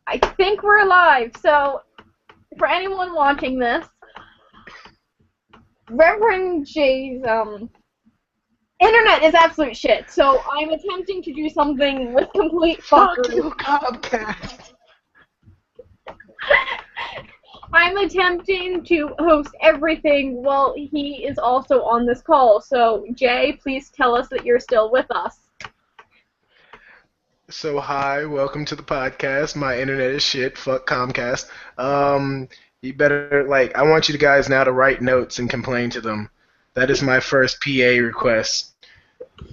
I think we're live, so for anyone watching this, Reverend J's internet is absolute shit, so I'm attempting to do something with complete Fuck fuckery. you, Comcast. I'm attempting to host everything while he is also on this call, so Jay, please tell us that you're still with us. So hi, welcome to the podcast. My internet is shit. Fuck Comcast. You better I want you guys now to write notes and complain to them. That is my first PA request.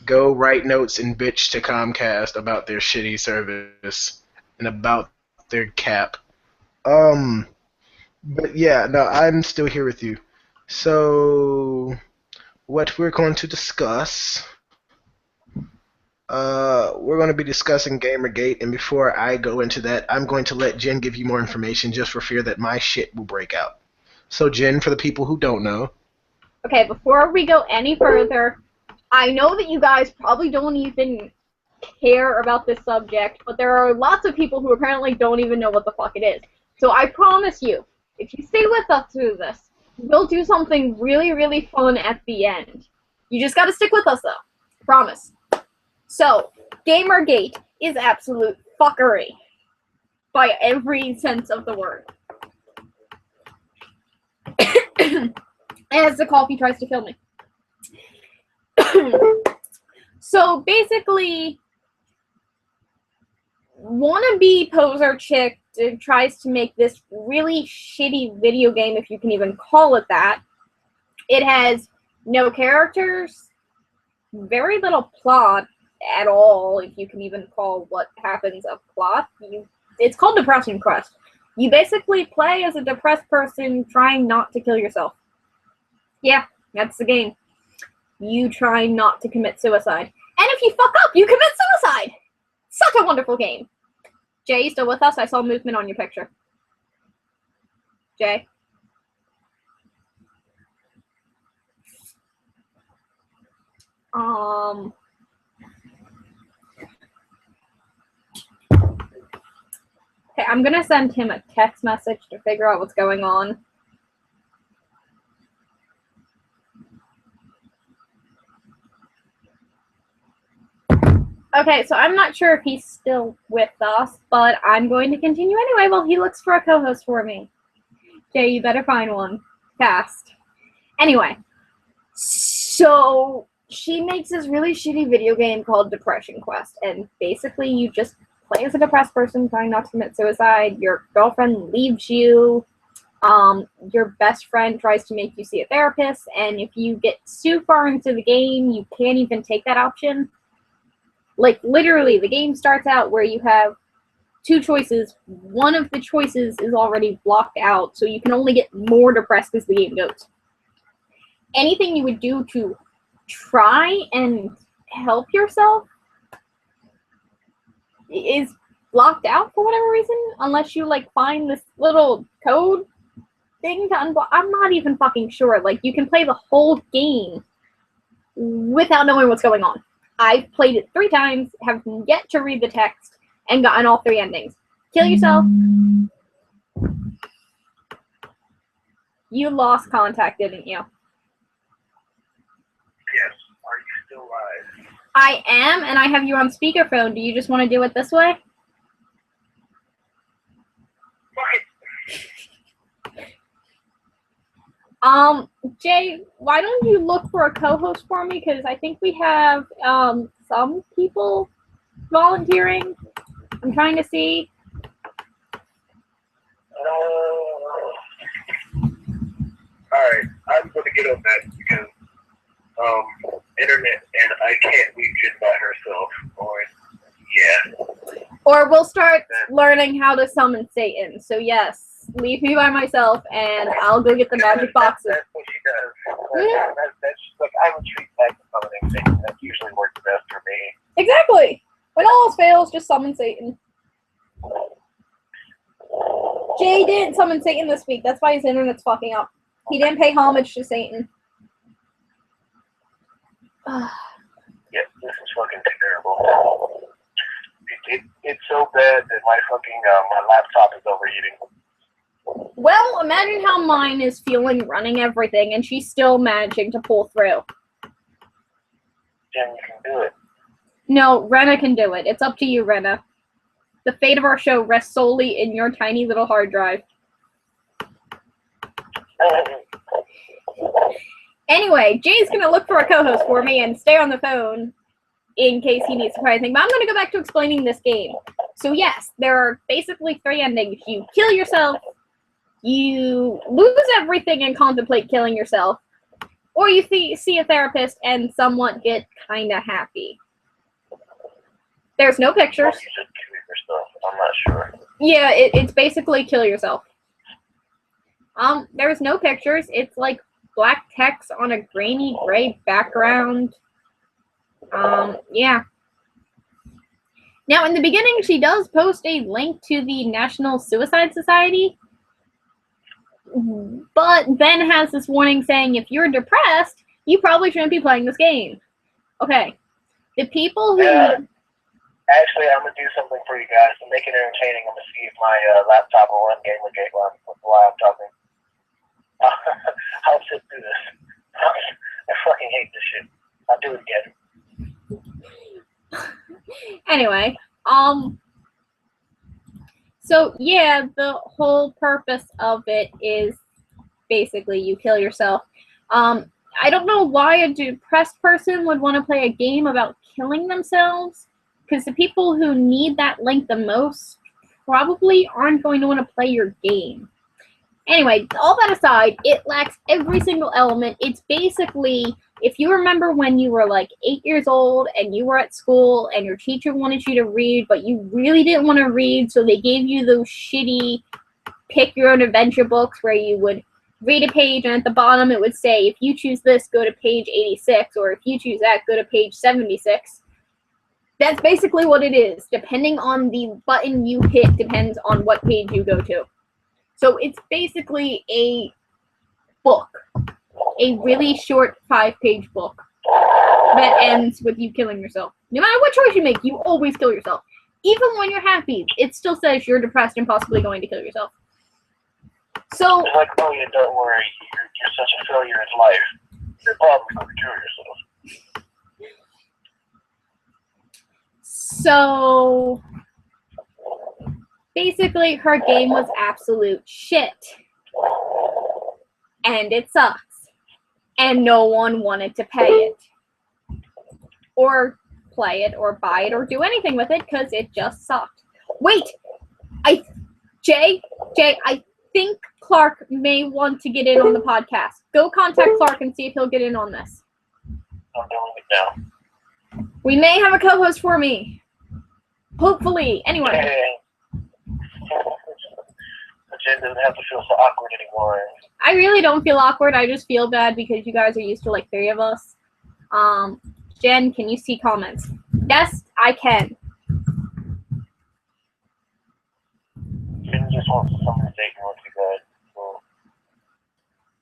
Go write notes and bitch to Comcast about their shitty service and about their cap. But yeah, no, I'm still here with you. So what we're going to discuss. We're going to be discussing GAMERGATE, and before I go into that, I'm going to let Jen give you more information just for fear that my shit will break out. So, Jen, for the people who don't know. Okay, before we go any further, I know that you guys probably don't even care about this subject, but there are lots of people who apparently don't even know what the fuck it is. So I promise you, if you stay with us through this, we'll do something really, really fun at the end. You just gotta stick with us, though. Promise. So, GAMERGATE is absolute fuckery. By every sense of the word. As the coffee tries to kill me. So, basically, wannabe poser chick tries to make this really shitty video game, if you can even call it that. It has no characters, very little plot at all, if you can even call what happens a plot. It's called Depression Quest. You basically play as a depressed person trying not to kill yourself. Yeah, that's the game. You try not to commit suicide. And if you fuck up, you commit suicide! Such a wonderful game. Jay, you still with us? I saw movement on your picture. Jay? Okay, I'm gonna send him a text message to figure out what's going on. Okay, so I'm not sure if he's still with us, but I'm going to continue anyway while he looks for a co-host for me. Jay, you better find one. Fast. Anyway, so she makes this really shitty video game called Depression Quest, and basically you just play as a depressed person trying not to commit suicide. Your girlfriend leaves you. Your best friend tries to make you see a therapist, and if you get too far into the game, you can't even take that option. Like, literally, the game starts out where you have two choices. One of the choices is already blocked out, so you can only get more depressed as the game goes. Anything you would do to try and help yourself is blocked out for whatever reason, unless you, find this little code thing to unblock. I'm not even fucking sure. You can play the whole game without knowing what's going on. I've played it 3 times, have yet to read the text, and gotten all 3 endings. Kill yourself. You lost contact, didn't you? Yes. Are you still live? I am, and I have you on speakerphone. Do you just want to do it this way? Jay, why don't you look for a co-host for me? Because I think we have, some people volunteering. I'm trying to see. Alright, I'm going to get on that because, internet, and I can't leave Jen by herself. Yeah. Or we'll start learning how to summon Satan. So yes, leave me by myself, and I'll go get the magic boxes. That's what she does. That's I retreat back to summoning Satan. That usually works best for me. Exactly. When all else fails, just summon Satan. Jay didn't summon Satan this week. That's why his internet's fucking up. He didn't pay homage to Satan. Yeah, this is fucking terrible. It's so bad bad that my fucking my laptop is overheating. Well, imagine how mine is feeling running everything, and she's still managing to pull through. Jim, you can do it. No, Rena can do it. It's up to you, Rena. The fate of our show rests solely in your tiny little hard drive. Anyway, Jay's going to look for a co-host for me and stay on the phone in case he needs to try anything. But I'm going to go back to explaining this game. So yes, there are basically 3 endings. You kill yourself, you lose everything and contemplate killing yourself, or you see a therapist and somewhat get kind of happy. There's no pictures. You should kill yourself. I'm not sure. Yeah, it's basically kill yourself. There's no pictures. It's like black text on a grainy gray background. Yeah. Now, in the beginning, she does post a link to the National Suicide Society, but then has this warning saying if you're depressed, you probably shouldn't be playing this game. Okay. The people who... Actually, I'm going to do something for you guys to make it entertaining. I'm going to see if my laptop will run GamerGate while I'm talking. I'll sit through this. I fucking hate this shit. I'll do it again. Anyway, so yeah, the whole purpose of it is basically you kill yourself. I don't know why a depressed person would want to play a game about killing themselves, because the people who need that link the most probably aren't going to want to play your game. Anyway, all that aside, it lacks every single element. It's basically, if you remember when you were like 8 years old and you were at school and your teacher wanted you to read, but you really didn't want to read, so they gave you those shitty pick your own adventure books where you would read a page and at the bottom it would say, if you choose this, go to page 86, or if you choose that, go to page 76. That's basically what it is. Depending on the button you hit depends on what page you go to. So it's basically a book, a really short 5-page book that ends with you killing yourself. No matter what choice you make, you always kill yourself. Even when you're happy, it still says you're depressed and possibly going to kill yourself. So, it's like, oh yeah, don't worry, you're such a failure in life. You're probably going to kill yourself. So, basically, her game was absolute shit. And it sucks. And no one wanted to pay it. Or play it, or buy it, or do anything with it, because it just sucked. Wait! Jay, I think Clark may want to get in on the podcast. Go contact Clark and see if he'll get in on this. I'm doing it now. We may have a co-host for me. Hopefully. Anyway. Hey. Jen doesn't have to feel so awkward anymore. I really don't feel awkward. I just feel bad because you guys are used to like 3 of us. Jen, can you see comments? Yes, I can. Jen just wants someone to take her once you guys.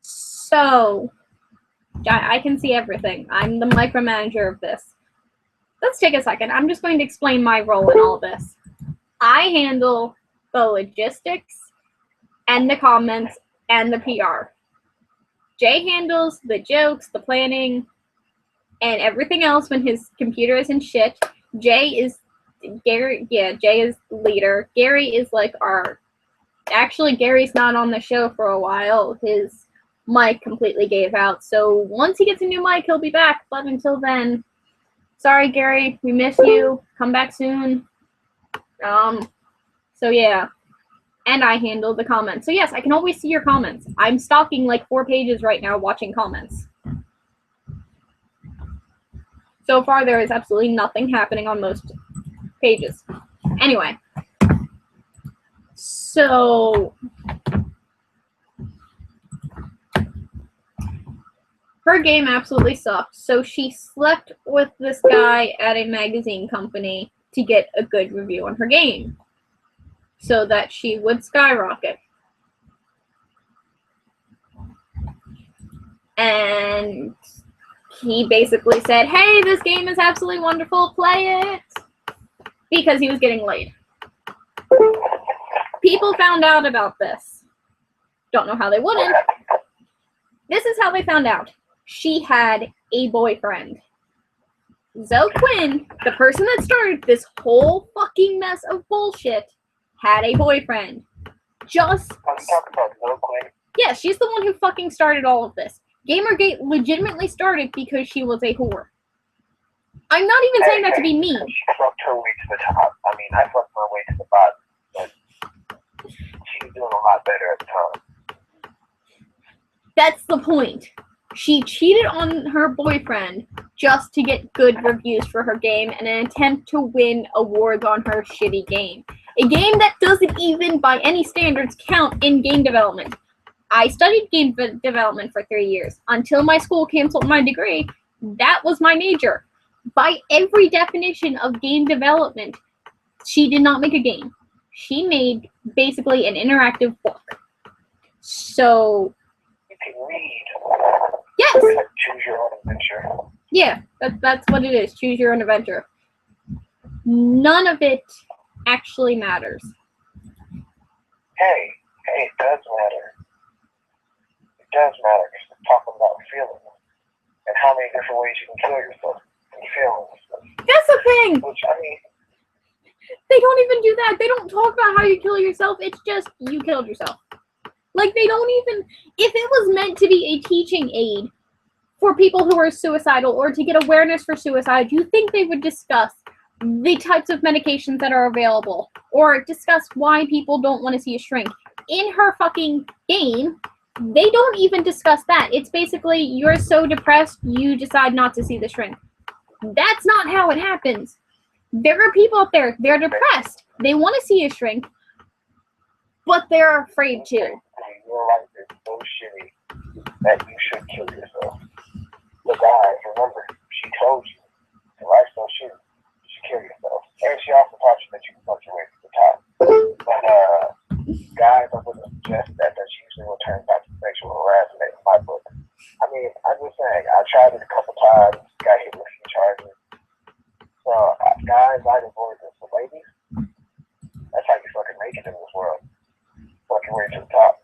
So, I can see everything. I'm the micromanager of this. Let's take a second. I'm just going to explain my role in all of this. I handle the logistics and the comments and the PR. Jay handles the jokes, the planning, and everything else when his computer isn't shit. Jay is leader. Gary is like actually Gary's not on the show for a while. His mic completely gave out. So once he gets a new mic, he'll be back. But until then, sorry, Gary, we miss you. Come back soon. So yeah. And I handle the comments. So yes, I can always see your comments. I'm stalking like 4 pages right now watching comments. So far, there is absolutely nothing happening on most pages. Anyway. So, her game absolutely sucked. So she slept with this guy at a magazine company to get a good review on her game, so that she would skyrocket. And he basically said, hey, this game is absolutely wonderful, play it, because he was getting laid. People found out about this. Don't know how they wouldn't. This is how they found out. She had a boyfriend. Zoe Quinn, the person that started this whole fucking mess of bullshit, had a boyfriend. Just... Are you talking about Zoe Quinn? Yeah, she's the one who fucking started all of this. Gamergate legitimately started because she was a whore. I'm not even saying that to be mean. She fucked her way to the top. I mean, I fucked my way to the bottom, but she was doing a lot better at the time. That's the point. She cheated on her boyfriend just to get good reviews for her game and an attempt to win awards on her shitty game. A game that doesn't even, by any standards, count in game development. I studied game development for 3 years. Until my school canceled my degree, that was my major. By every definition of game development, she did not make a game. She made basically an interactive book. So... You can read. Yes! Choose your own adventure. Yeah, that's what it is. Choose your own adventure. None of it actually matters. Hey, it does matter. It does matter because we're talking about feelings and how many different ways you can kill yourself and feelings. That's the thing! Which, I mean... They don't even do that. They don't talk about how you kill yourself. It's just, you killed yourself. Like, they don't even... If it was meant to be a teaching aid for people who are suicidal or to get awareness for suicide, you think they would discuss the types of medications that are available or discuss why people don't want to see a shrink. In her fucking game, they don't even discuss that. It's basically, you're so depressed, you decide not to see the shrink. That's not how it happens. There are people out there, they're depressed. They want to see a shrink, but they're afraid to. Your life is so shitty that you should kill yourself. But guys, remember, she told you, your life's so shitty, you should kill yourself. And she also taught you that you can punch your way to the top. But guys, I wouldn't suggest that. That's usually what turns out to sexual harassment in my book. I mean, I'm just saying, I tried it a couple times, got hit with a few charges. So, guys, I'd avoid this. But ladies, that's how you fucking make it in this world. Fuck your way to the top.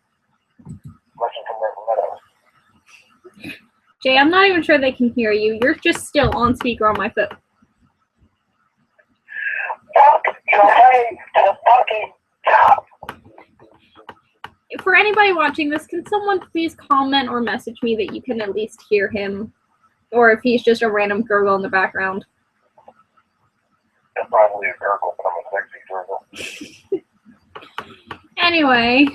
Lesson from Rebel Meadows. Jay, I'm not even sure they can hear you. You're just still on speaker on my phone. Fuck your way to the fucking top. For anybody watching this, can someone please comment or message me that you can at least hear him? Or if he's just a random gurgle in the background. That's probably a gurgle, but I'm a sexy gurgle. Anyway,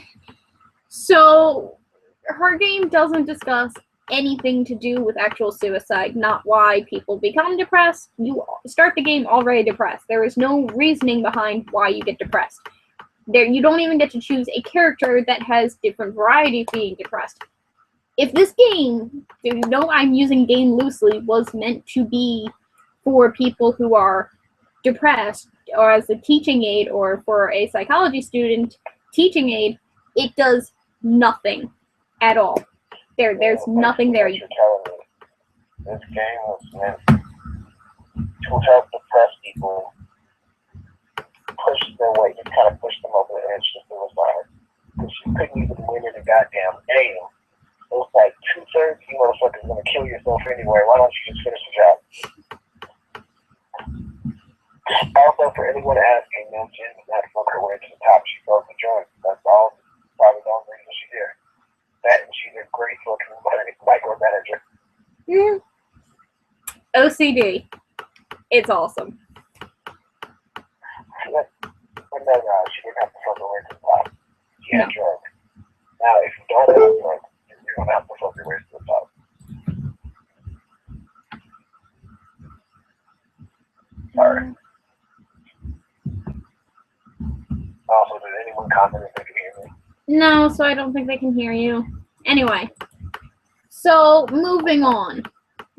so her game doesn't discuss anything to do with actual suicide, not why people become depressed. You start the game already depressed. There is no reasoning behind why you get depressed. You don't even get to choose a character that has different variety of being depressed. If this game, you know I'm using game loosely, was meant to be for people who are depressed, or as a teaching aid, or for a psychology student teaching aid, it does nothing at all. There's nothing there. You're telling me this game was meant to help depressed people push their way, just kind of push them over the edge to suicide. Because you couldn't even win in a goddamn game. It was like 2/3 you motherfuckers gonna kill yourself anyway. Why don't you just finish the job? Also, for anyone asking, mention that fuck her way to the top. She broke the joint. That's all. Probably the only reason she's here. That and she's a great fucking micromanager. Mm. OCD. It's awesome. But no, she didn't have to fuck her way to the top. She had drugs. Now, if you don't have drugs, you're gonna have to fuck your way to the top. Sorry. Also, did anyone comment if they could hear me? No, so I don't think they can hear you. Anyway, so moving on.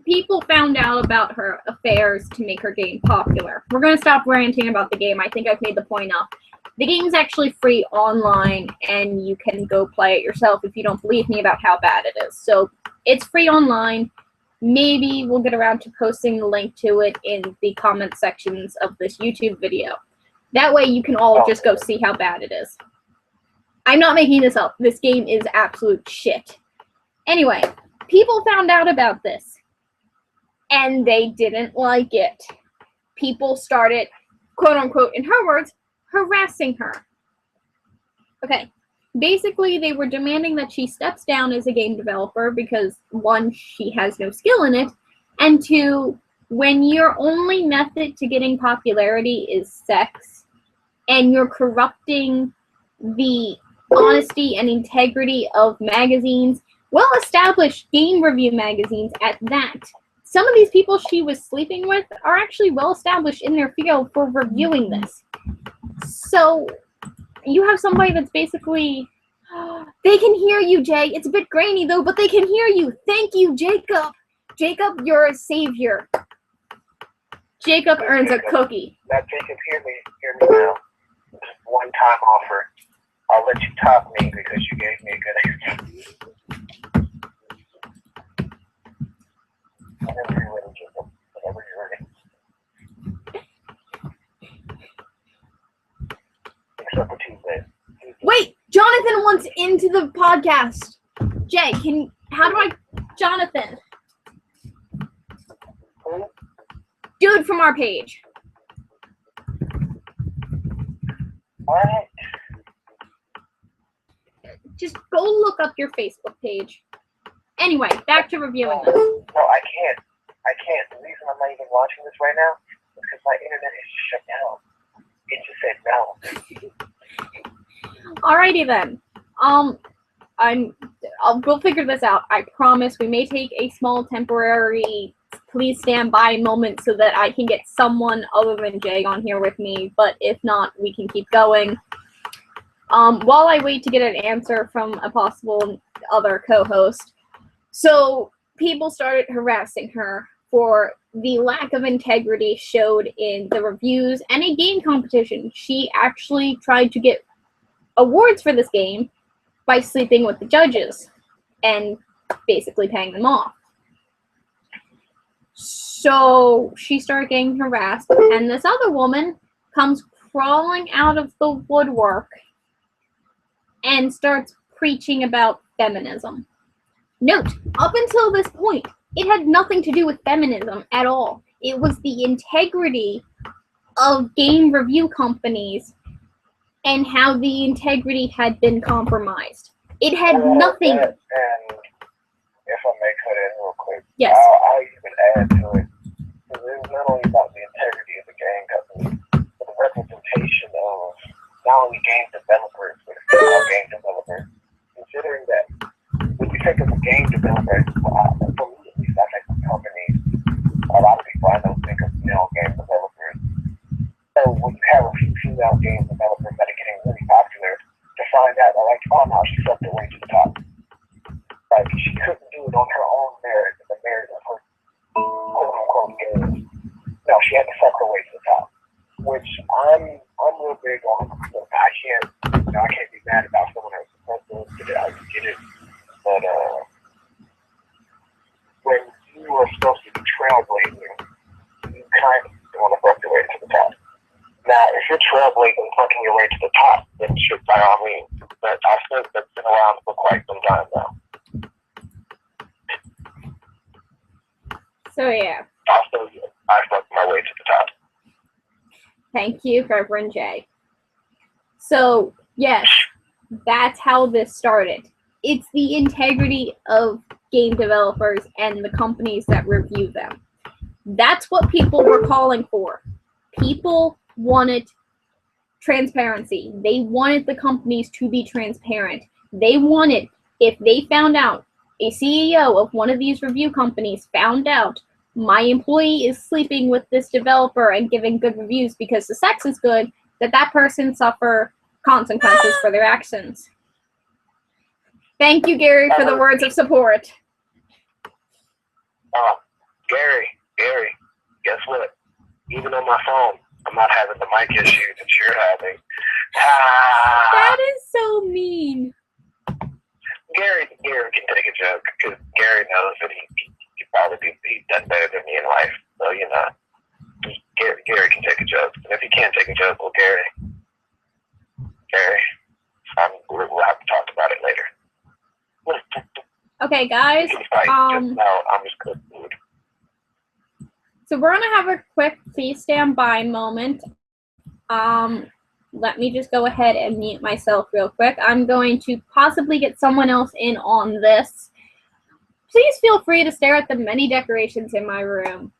People found out about her affairs to make her game popular. We're going to stop ranting about the game. I think I've made the point enough. The game's actually free online, and you can go play it yourself if you don't believe me about how bad it is. So it's free online. Maybe we'll get around to posting the link to it in the comment sections of this YouTube video. That way you can all just go see how bad it is. I'm not making this up. This game is absolute shit. Anyway, people found out about this, and they didn't like it. People started, quote unquote, in her words, harassing her. Okay, basically they were demanding that she steps down as a game developer because, one, she has no skill in it, and two, when your only method to getting popularity is sex, and you're corrupting the honesty and integrity of magazines, well-established game review magazines at that. Some of these people she was sleeping with are actually well-established in their field for reviewing this. So you have somebody that's basically, they can hear you, Jay. It's a bit grainy though, but they can hear you. Thank you, Jacob. Jacob, you're a savior. Jacob earns a cookie. Now, Jacob, hear me now. Just one-time offer. I'll let you top me because you gave me a good answer. Whenever you're ready, Jacob. Whenever you're ready. Except for Tuesday. Wait, Jonathan wants into the podcast. Jay, how do I, Jonathan? Who? Dude from our page. What? Just go look up your Facebook page. Anyway, back to reviewing this. No, I can't. The reason I'm not even watching this right now is because my internet is shut down. It just said no. Alrighty then. We'll figure this out. I promise. We may take a small temporary please stand by moment so that I can get someone other than Jay on here with me, but if not, we can keep going. While I wait to get an answer from a possible other co-host, so people started harassing her for the lack of integrity showed in the reviews and a game competition. She actually tried to get awards for this game by sleeping with the judges and basically paying them off. So she started getting harassed, and this other woman comes crawling out of the woodwork and starts preaching about feminism. Note, up until this point, it had nothing to do with feminism at all. It was the integrity of game review companies and how the integrity had been compromised. It had nothing. And if I may cut in real quick, Yes. I'll even add to it. Because it was not only about the integrity of the game company, but the representation of not only game developers, but female game developers. Considering that when you think of a game developer, for me at least, I think of companies, a lot of people I know think of male game developers. So when you have a few female game developers that are getting really popular, to find out, like, oh no, she slept her way to the top. Like, she couldn't do it on her own merit, the merit of her quote-unquote game. No, she had to suck her way to the top. Which I'm real big on. Look, I can't be mad about someone that's supposed to get it. I can get it. But when you are supposed to be trailblazing, you kind of want to work your way to the top. Now, if you're trailblazing, working your way to the top, then shit, by all means. But I think that's been around for quite some time now. So yeah. I worked my way to the top. Thank you, Reverend J. So, yes, that's how this started. It's the integrity of game developers and the companies that review them. That's what people were calling for. People wanted transparency. They wanted the companies to be transparent. They wanted, if they found out, a CEO of one of these review companies found out my employee is sleeping with this developer and giving good reviews because the sex is good, that person suffer consequences for their actions. Thank you, Gary, for the words of support. Gary, guess what? Even on my phone, I'm not having the mic issue that you're having. That is so mean. Gary can take a joke because Gary knows that he probably be done better than me in life. So, you know, Gary can take a joke. And if he can't take a joke, well, Gary, we're Okay, guys. We can fight. Just now, I'm just cooking food. So we're gonna have a quick please stand by moment. Let me just go ahead and mute myself real quick. I'm going to possibly get someone else in on this. Please feel free to stare at the many decorations in my room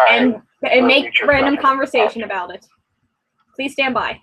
and make random conversation about it. Please stand by.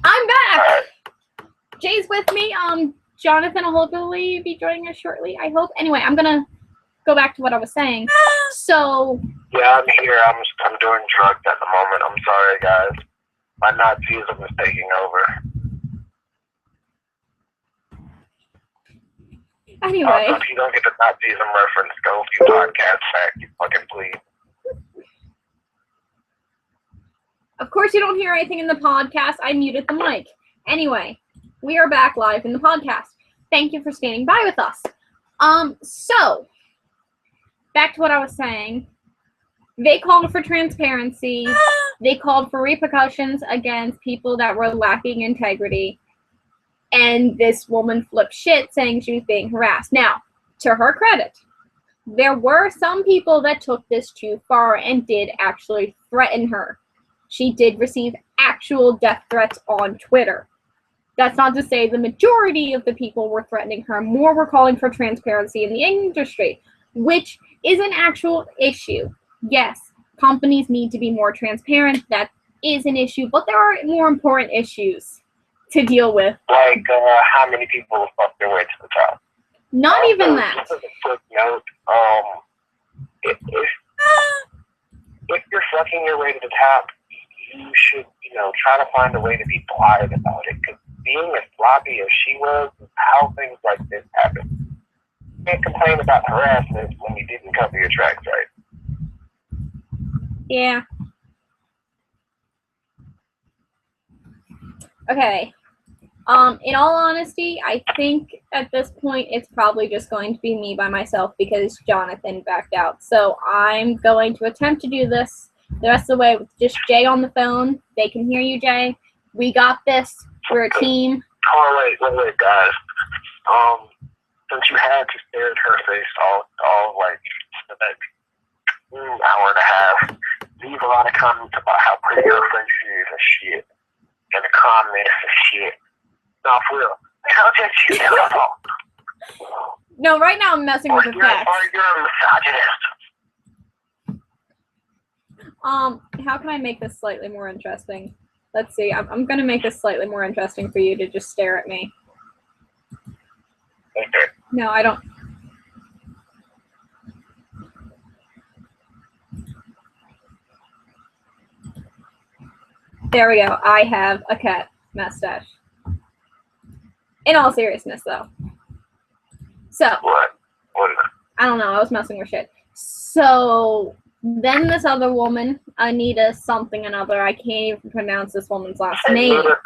I'm back. Jay's with me. Jonathan will hopefully be joining us shortly, I hope. Anyway, I'm gonna go back to what I was saying. So yeah, I'm here. I'm doing drugs at the moment. I'm sorry, guys. My Nazism is taking over. Anyway. If you don't get the Nazism reference, go a few podcasts back, you fucking please. Of course you don't hear anything in the podcast. I muted the mic. Anyway, we are back live in the podcast. Thank you for standing by with us. So, back to what I was saying. They called for transparency. They called for repercussions against people that were lacking integrity. And this woman flipped shit saying she was being harassed. Now, to her credit, there were some people that took this too far and did actually threaten her. She did receive actual death threats on Twitter. That's not to say the majority of the people were threatening her. More were calling for transparency in the industry, which is an actual issue. Yes, companies need to be more transparent. That is an issue, but there are more important issues to deal with. Like how many people fucked their way to the top? Not even that. Just as a quick note, if you're fucking your way to the top, you should, try to find a way to be quiet about it. Because being as sloppy as she was, how things like this happen. You can't complain about harassment when you didn't cover your tracks right. Yeah. Okay. In all honesty, I think at this point it's probably just going to be me by myself because Jonathan backed out. So I'm going to attempt to do this the rest of the way with just Jay on the phone. They can hear you, Jay. We got this. We're a team. Oh, wait, guys. Since you had to stare at her face all like the next hour and a half, leave a lot of comments about how pretty her face is and shit. And the comments and shit. No, for real. How did you do? No, right now I'm messing with the facts. You're a misogynist. How can I make this slightly more interesting? Let's see. I'm gonna make this slightly more interesting for you to just stare at me. Okay. No, I don't. There we go. I have a cat mustache. In all seriousness, though. So. What? What is it? I don't know. I was messing with shit. So then this other woman, Anita something another. I can't even pronounce this woman's last name. Anita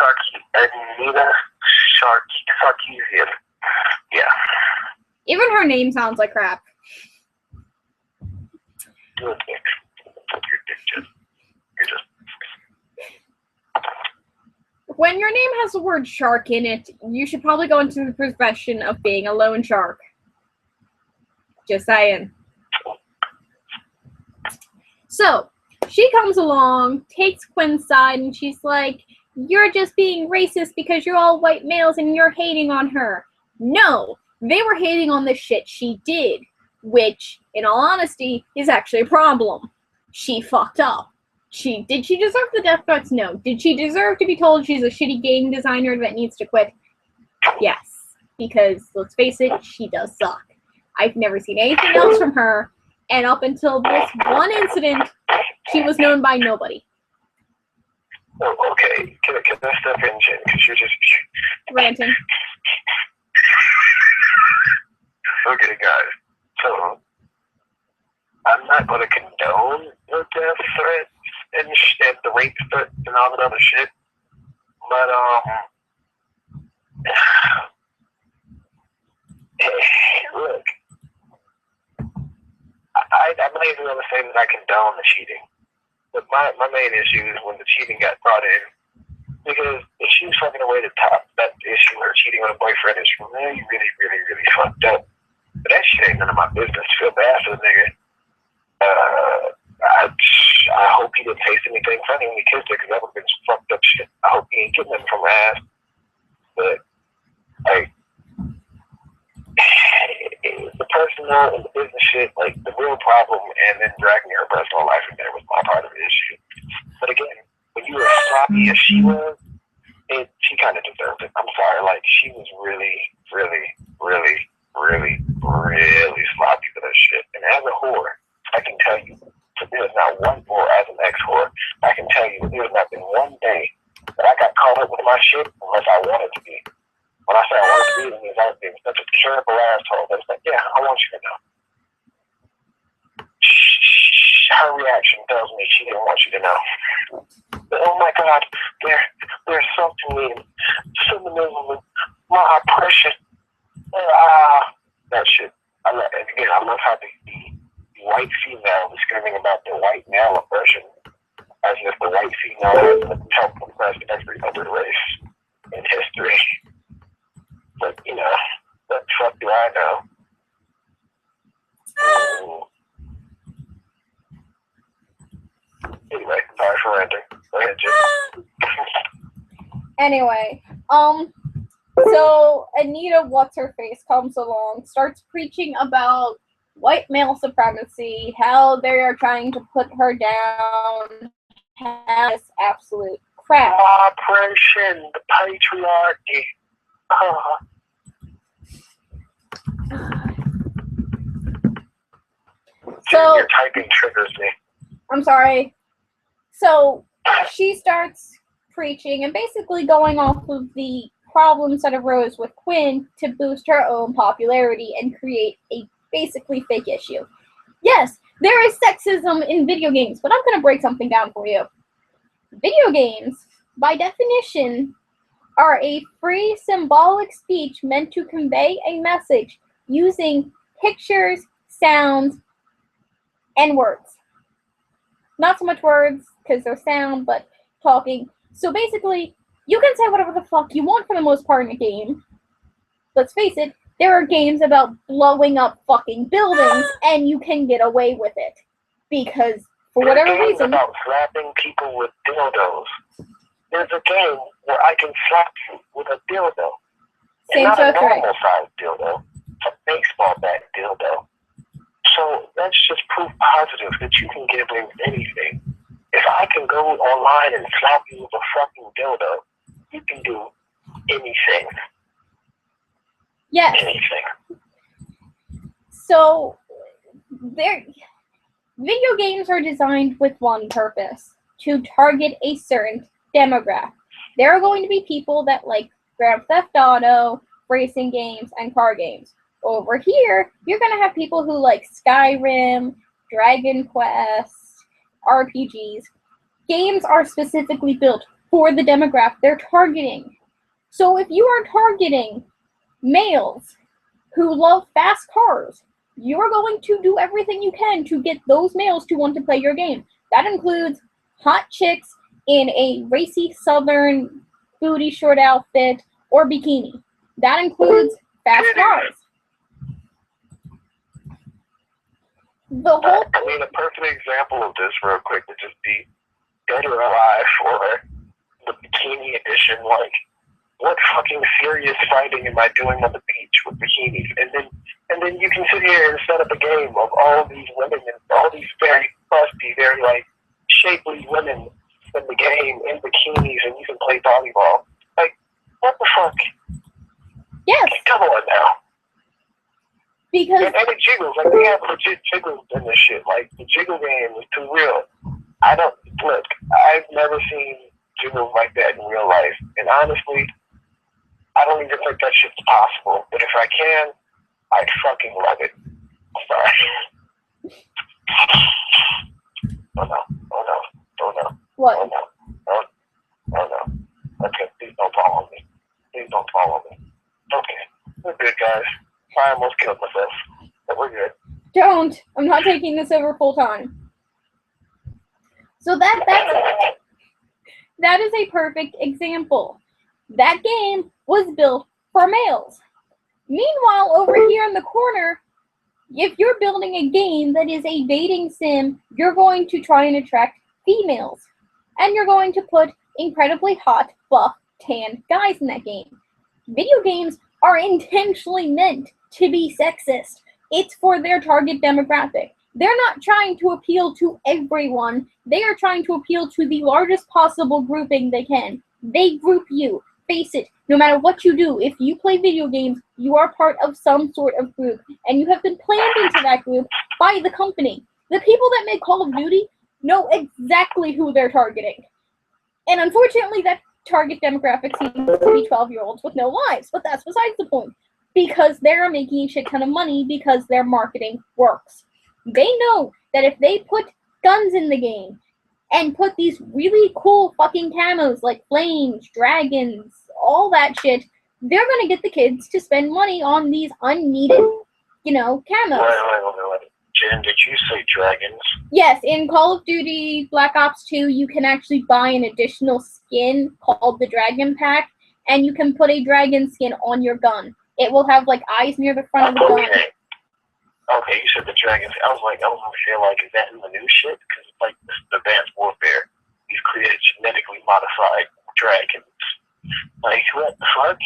Sarkeesian. Yeah. Even her name sounds like crap. You're just. When your name has the word shark in it, you should probably go into the profession of being a loan shark. Just saying. So, she comes along, takes Quinn's side, and she's like, you're just being racist because you're all white males and you're hating on her. No, they were hating on the shit she did, which, in all honesty, is actually a problem. She fucked up. Did she deserve the death threats? No. Did she deserve to be told she's a shitty game designer that needs to quit? Yes. Because, let's face it, she does suck. I've never seen anything else from her, and up until this one incident, she was known by nobody. Oh, okay. Can I step in, Jen? Because you're just ranting. Okay, guys. So, I'm not going to condone the death threats and the rape threats and all that other shit. But, look, I'm not even going to say that I condone the cheating. But my main issue is when the cheating got brought in. Because if she was fucking away to top that issue, her cheating on a boyfriend is really, really, really, really fucked up. But that shit ain't none of my business. Feel bad for the nigga. I hope he didn't taste anything funny when he kissed her, because that would have been some fucked up shit. I hope he ain't getting nothing from her ass. But, like, the personal and the business shit, like, the real problem, and then dragging her personal life in there was my part of the issue. But again, when you were as sloppy as she was, she kind of deserved it. I'm sorry. Like, she was really, really, really, really, really sloppy for that shit. And as a whore, I can tell you, there's not one, or as an ex-whore, I can tell you there's not been one day that I got caught up with my shit unless I wanted to be. When I say I wanted to be, it means I was being such a terrible asshole that it's like, yeah, I want you to know. Her reaction tells me she didn't want you to know. But, oh my God, they're insulting me, feminism, my oppression. That shit. And again, I love how the white female is screaming about the white male oppression as if the white female has helped oppress every other race in history. But, you know, what the fuck do I know? Anyway, sorry for ranting. Go ahead, Jim. Anyway, so Anita What's-Her-Face comes along, starts preaching about white male supremacy, how they are trying to put her down, this absolute crap. Oppression, the patriarchy. So, your typing triggers me. I'm sorry. So, she starts preaching and basically going off of the problems that arose with Quinn to boost her own popularity and create a basically fake issue. Yes, there is sexism in video games, but I'm going to break something down for you. Video games, by definition, are a free symbolic speech meant to convey a message using pictures, sounds, and words. Not so much words, because they're sound, but talking. So basically, you can say whatever the fuck you want for the most part in a game. Let's face it, there are games about blowing up fucking buildings, and you can get away with it. Because, for whatever reason... about slapping people with dildos. There's a game where I can slap you with a dildo. Same not so a correct. normal-sized dildo. It's a baseball bat dildo. So that's just proof positive that you can get away with anything. If I can go online and slap you with a fucking dildo, you can do anything. Yes. Anything. So, video games are designed with one purpose, to target a certain demographic. There are going to be people that like Grand Theft Auto, racing games, and car games. Over here, you're going to have people who like Skyrim, Dragon Quest, RPGs. Games are specifically built for the demographic they're targeting. So if you are targeting males who love fast cars, you're going to do everything you can to get those males to want to play your game. That includes hot chicks in a racy southern booty short outfit or bikini. That includes fast cars. I mean, a perfect example of this, real quick, would just be Dead or Alive or the Bikini Edition. Like, what fucking serious fighting am I doing on the beach with bikinis? And then you can sit here and set up a game of all these women and all these very busty, very like shapely women in the game in bikinis, and you can play volleyball. Like, what the fuck? Yes. Come on now. Because and it jiggles. Like, we have legit jiggles in this shit. Like, the jiggle game is too real. Look, I've never seen jiggles like that in real life. And honestly, I don't even think that shit's possible. But if I can, I'd fucking love it. Sorry. Oh no. Oh no. Oh no. What? Oh no. Oh no. Okay, please don't follow me. Please don't follow me. Okay. We're good, guys. I almost killed myself. But we're good. Don't. I'm not taking this over full time. So that is a perfect example. That game was built for males. Meanwhile, over here in the corner, if you're building a game that is a dating sim, you're going to try and attract females. And you're going to put incredibly hot, buff, tan guys in that game. Video games are intentionally meant to be sexist. It's for their target demographic. They're not trying to appeal to everyone. They are trying to appeal to the largest possible grouping they can. They group you. Face it, no matter what you do, if you play video games, you are part of some sort of group, and you have been planned into that group by the company. The people that make Call of Duty know exactly who they're targeting. And unfortunately, that target demographic seems to be 12-year-olds with no lives, but that's besides the point. Because they're making a shit ton of money because their marketing works. They know that if they put guns in the game and put these really cool fucking camos like flames, dragons, all that shit, they're gonna get the kids to spend money on these unneeded, camos. Wait. Jen, did you say dragons? Yes, in Call of Duty Black Ops 2, you can actually buy an additional skin called the Dragon Pack, and you can put a dragon skin on your gun. It will have like eyes near the front of the gun. Okay, you said the dragons. I was gonna say, like, is that in the new shit? Because it's like this advanced warfare. You've created genetically modified dragons. Like, what the fuck?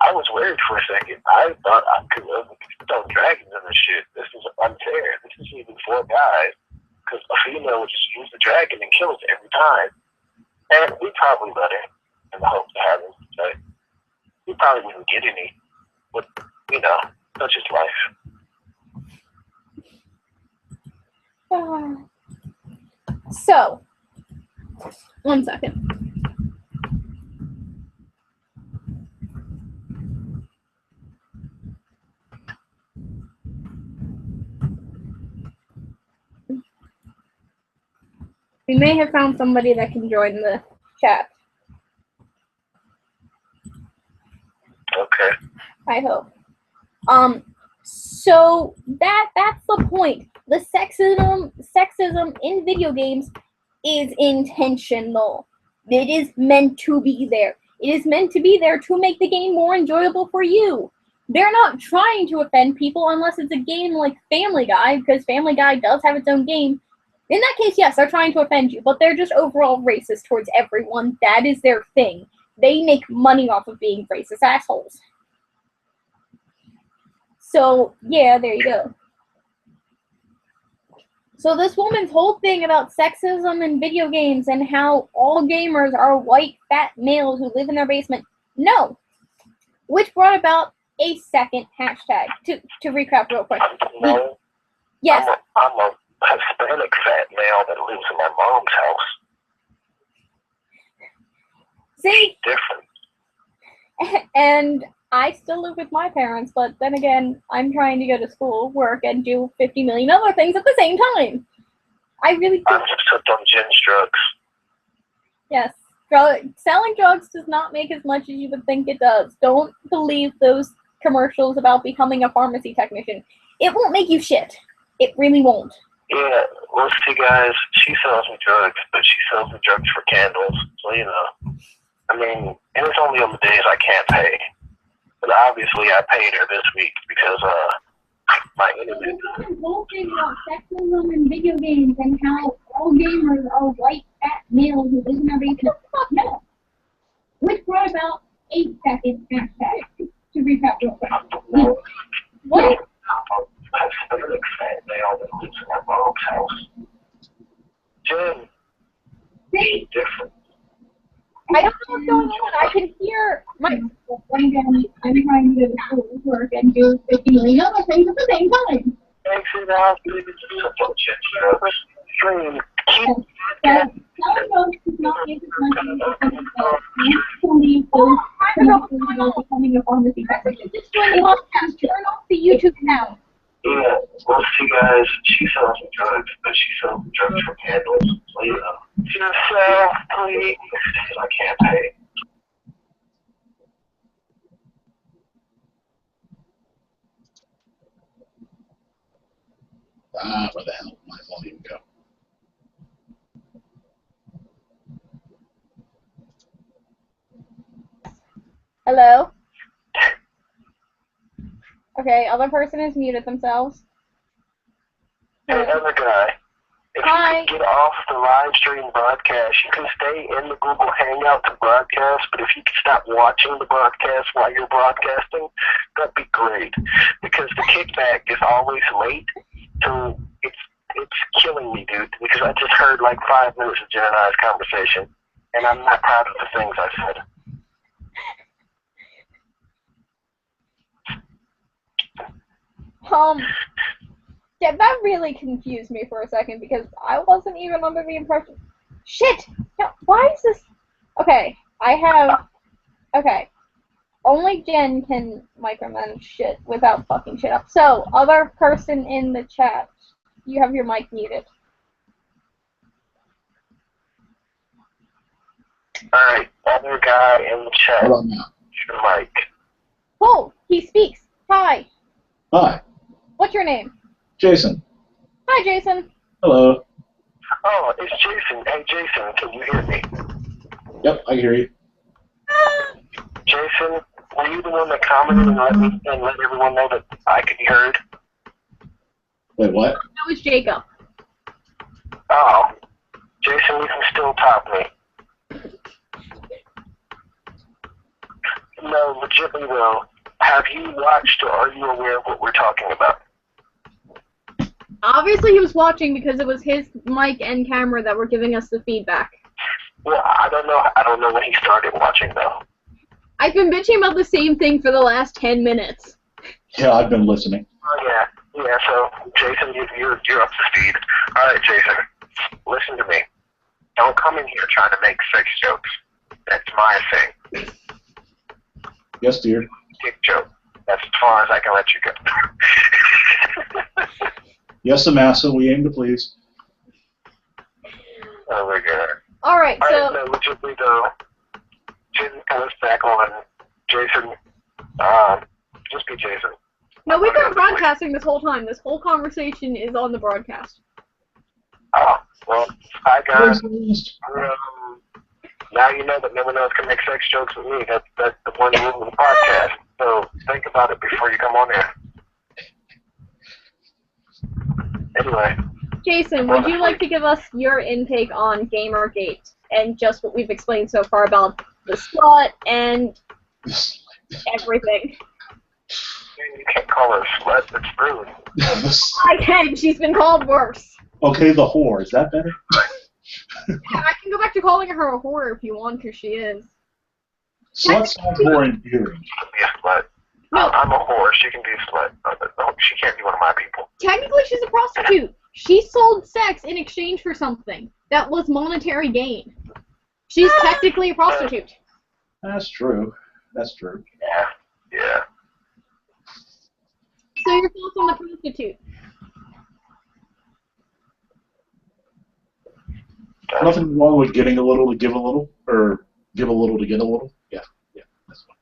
I was worried for a second. I thought I could throw dragons in this shit. This is unfair. This is even for guys. Because a female would just use the dragon and kill it every time. And we probably let her in the hopes of having it. But we probably wouldn't get any. But, that's just life. So, 1 second. We may have found somebody that can join the chat. Okay. I hope. So that's the point. The sexism in video games is intentional. It is meant to be there. It is meant to be there to make the game more enjoyable for you. They're not trying to offend people unless it's a game like Family Guy, because Family Guy does have its own game. In that case, yes, they're trying to offend you, but they're just overall racist towards everyone. That is their thing. They make money off of being racist assholes. So, yeah, there you go. So this woman's whole thing about sexism in video games and how all gamers are white, fat males who live in their basement. No. Which brought about a second hashtag. To recap real quick. No. Yes. I'm a Hispanic fat male that lives in my mom's house. See? Different. And I still live with my parents, but then again, I'm trying to go to school, work, and do 50 million other things at the same time. I really I'm just hooked on Jen's drugs. Yes. Selling drugs does not make as much as you would think it does. Don't believe those commercials about becoming a pharmacy technician. It won't make you shit. It really won't. Yeah, well, see, guys, she sells me drugs, but she sells me drugs for candles. So, you know, I mean, and it's only on the days I can't pay. But obviously, I paid her this week because, my internet. The whole thing about sexism in video games and how all gamers are white, fat males who live in their basement. No. Which brought about a second hashtag. To recap real quick. What? I'm a Hispanic fat male that lives in my mom's house. Jen, See? different. I don't know what's going on. I can hear my. Again, I'm trying to go to school, work, and do 50 million other things at the same time. Thanks for that. Stream. Selling drugs does not make as much as you think it does. You believe those commercials about becoming a pharmacy technician. Just join the podcast. Turn off the YouTube now. Yeah, well, see, guys, she sells me drugs, but she sells me drugs for candles. So, you know, just please. I can't pay. Where the hell did my volume go? Hello? Okay, other person has muted themselves. Hey, other guy, if Hi. you could get off the live stream broadcast, you can stay in the Google Hangout to broadcast, but if you could stop watching the broadcast while you're broadcasting, that'd be great. Because the kickback is always late, so it's killing me, dude, because I just heard like 5 minutes of Jen and I's conversation, and I'm not proud of the things I said. Yeah, that really confused me for a second because I wasn't even under the impression. Shit! No, why is this? Okay, okay. Only Jen can micromanage shit without fucking shit up. So, other person in the chat, you have your mic muted. Alright, other guy in the chat, Hold on now. your mic. Oh, he speaks. Hi. Hi, What's your name? Jason. Hi, Jason. Hello. Oh, it's Jason. Hey, Jason, can you hear me? Yep, I can hear you. Jason, were you the one that commented and let everyone know that I could be heard? Wait, what? That was Jacob. Oh, Jason, you can still top me. No, legitimately though, have you watched or are you aware of what we're talking about? Obviously, he was watching because it was his mic and camera that were giving us the feedback. Well, I don't know. I don't know when he started watching though. I've been bitching about the same thing for the last 10 minutes. Yeah, I've been listening. Oh yeah. So Jason, you're up to speed. All right, Jason, listen to me. Don't come in here trying to make sex jokes. That's my thing. Yes, dear. Dick joke. That's as far as I can let you go. Yes, Amasa, we aim to please. Oh my god. Alright, so... Alright, no, legitimately though, Jason comes back on. Jason, just be Jason. No, we've been broadcasting this whole time. This whole conversation is on the broadcast. Oh, well, hi guys. Racist. Now you know that no one else can make sex jokes with me. That's the one rule of the podcast. So think about it before you come on there. Anyway. Jason, would you like to give us your intake on GAMERGATE and just what we've explained so far about the slut and everything? You can't call her a slut. That's rude. I can. She's been called worse. Okay, the whore. Is that better? I can go back to calling her a whore if you want, because she is. Slut sounds more endearing. She can be a slut. No. I'm a whore. She can be a slut. She can't be one of my people. Technically, she's a prostitute. She sold sex in exchange for something that was monetary gain. She's technically a prostitute. That's true. That's true. Yeah. Yeah. So your thoughts on the prostitute? Nothing wrong with getting a little to give a little, or give a little to get a little. Yeah, that's fine.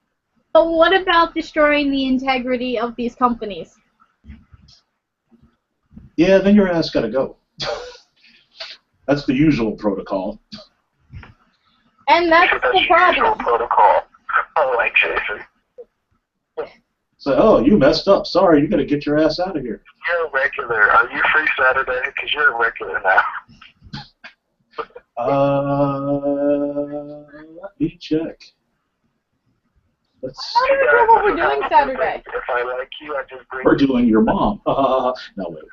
But what about destroying the integrity of these companies? Yeah, then your ass gotta go. That's the usual protocol. And that's the usual problem. protocol. I like Jason. So, oh, you messed up. Sorry, you gotta get your ass out of here. You're a regular. Are you free Saturday? Because you're a regular now. Let me check. Let's. I don't even know what we're doing Saturday. If I like you, I just bring We're doing your mom. No, wait.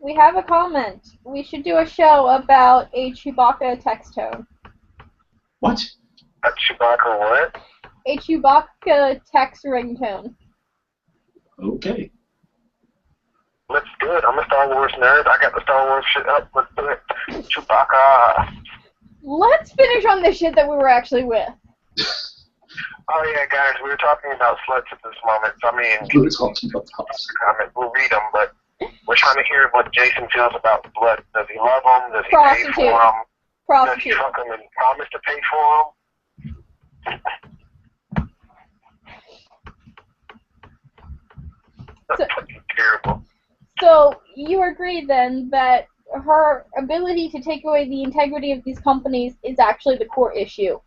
We have a comment. We should do a show about a Chewbacca text tone. What? a Chewbacca what? A Chewbacca text ringtone. Okay. Let's do it. I'm a Star Wars nerd. I got the Star Wars shit up. Let's do it. Chewbacca. Let's finish on the shit that we were actually with. Oh yeah, guys, we were talking about sluts at this moment. I mean, We were talking about us. we'll read them, but we're trying to hear what Jason feels about slut. Does he love them? Does he pay for them? Does he Prostitute. fuck them and promise to pay for them? So, Terrible. so you agree then that her ability to take away the integrity of these companies is actually the core issue?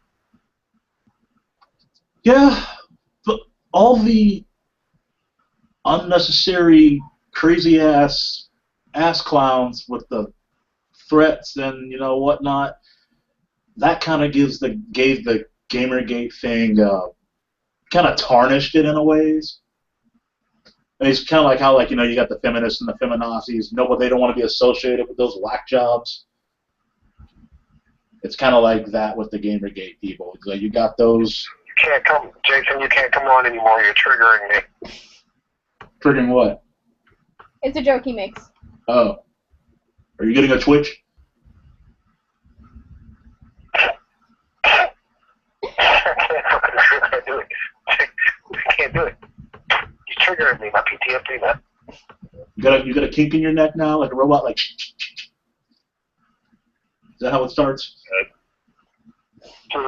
Yeah, but all the unnecessary, crazy ass clowns with the threats and whatnot, that kind of gave the GamerGate thing kind of tarnished it in a ways. And it's kind of like how you got the feminists and the feminazis. But they don't want to be associated with those whack jobs. It's kind of like that with the GamerGate people. It's like you got those. You can't come, Jason. You can't come on anymore. You're triggering me. Triggering what? It's a joke he makes. Oh. Are you getting a twitch? I can't do it. I can't do it. You're triggering me. My PTSD, man. You got a kink in your neck now, like a robot, like. Is that how it starts? Jason,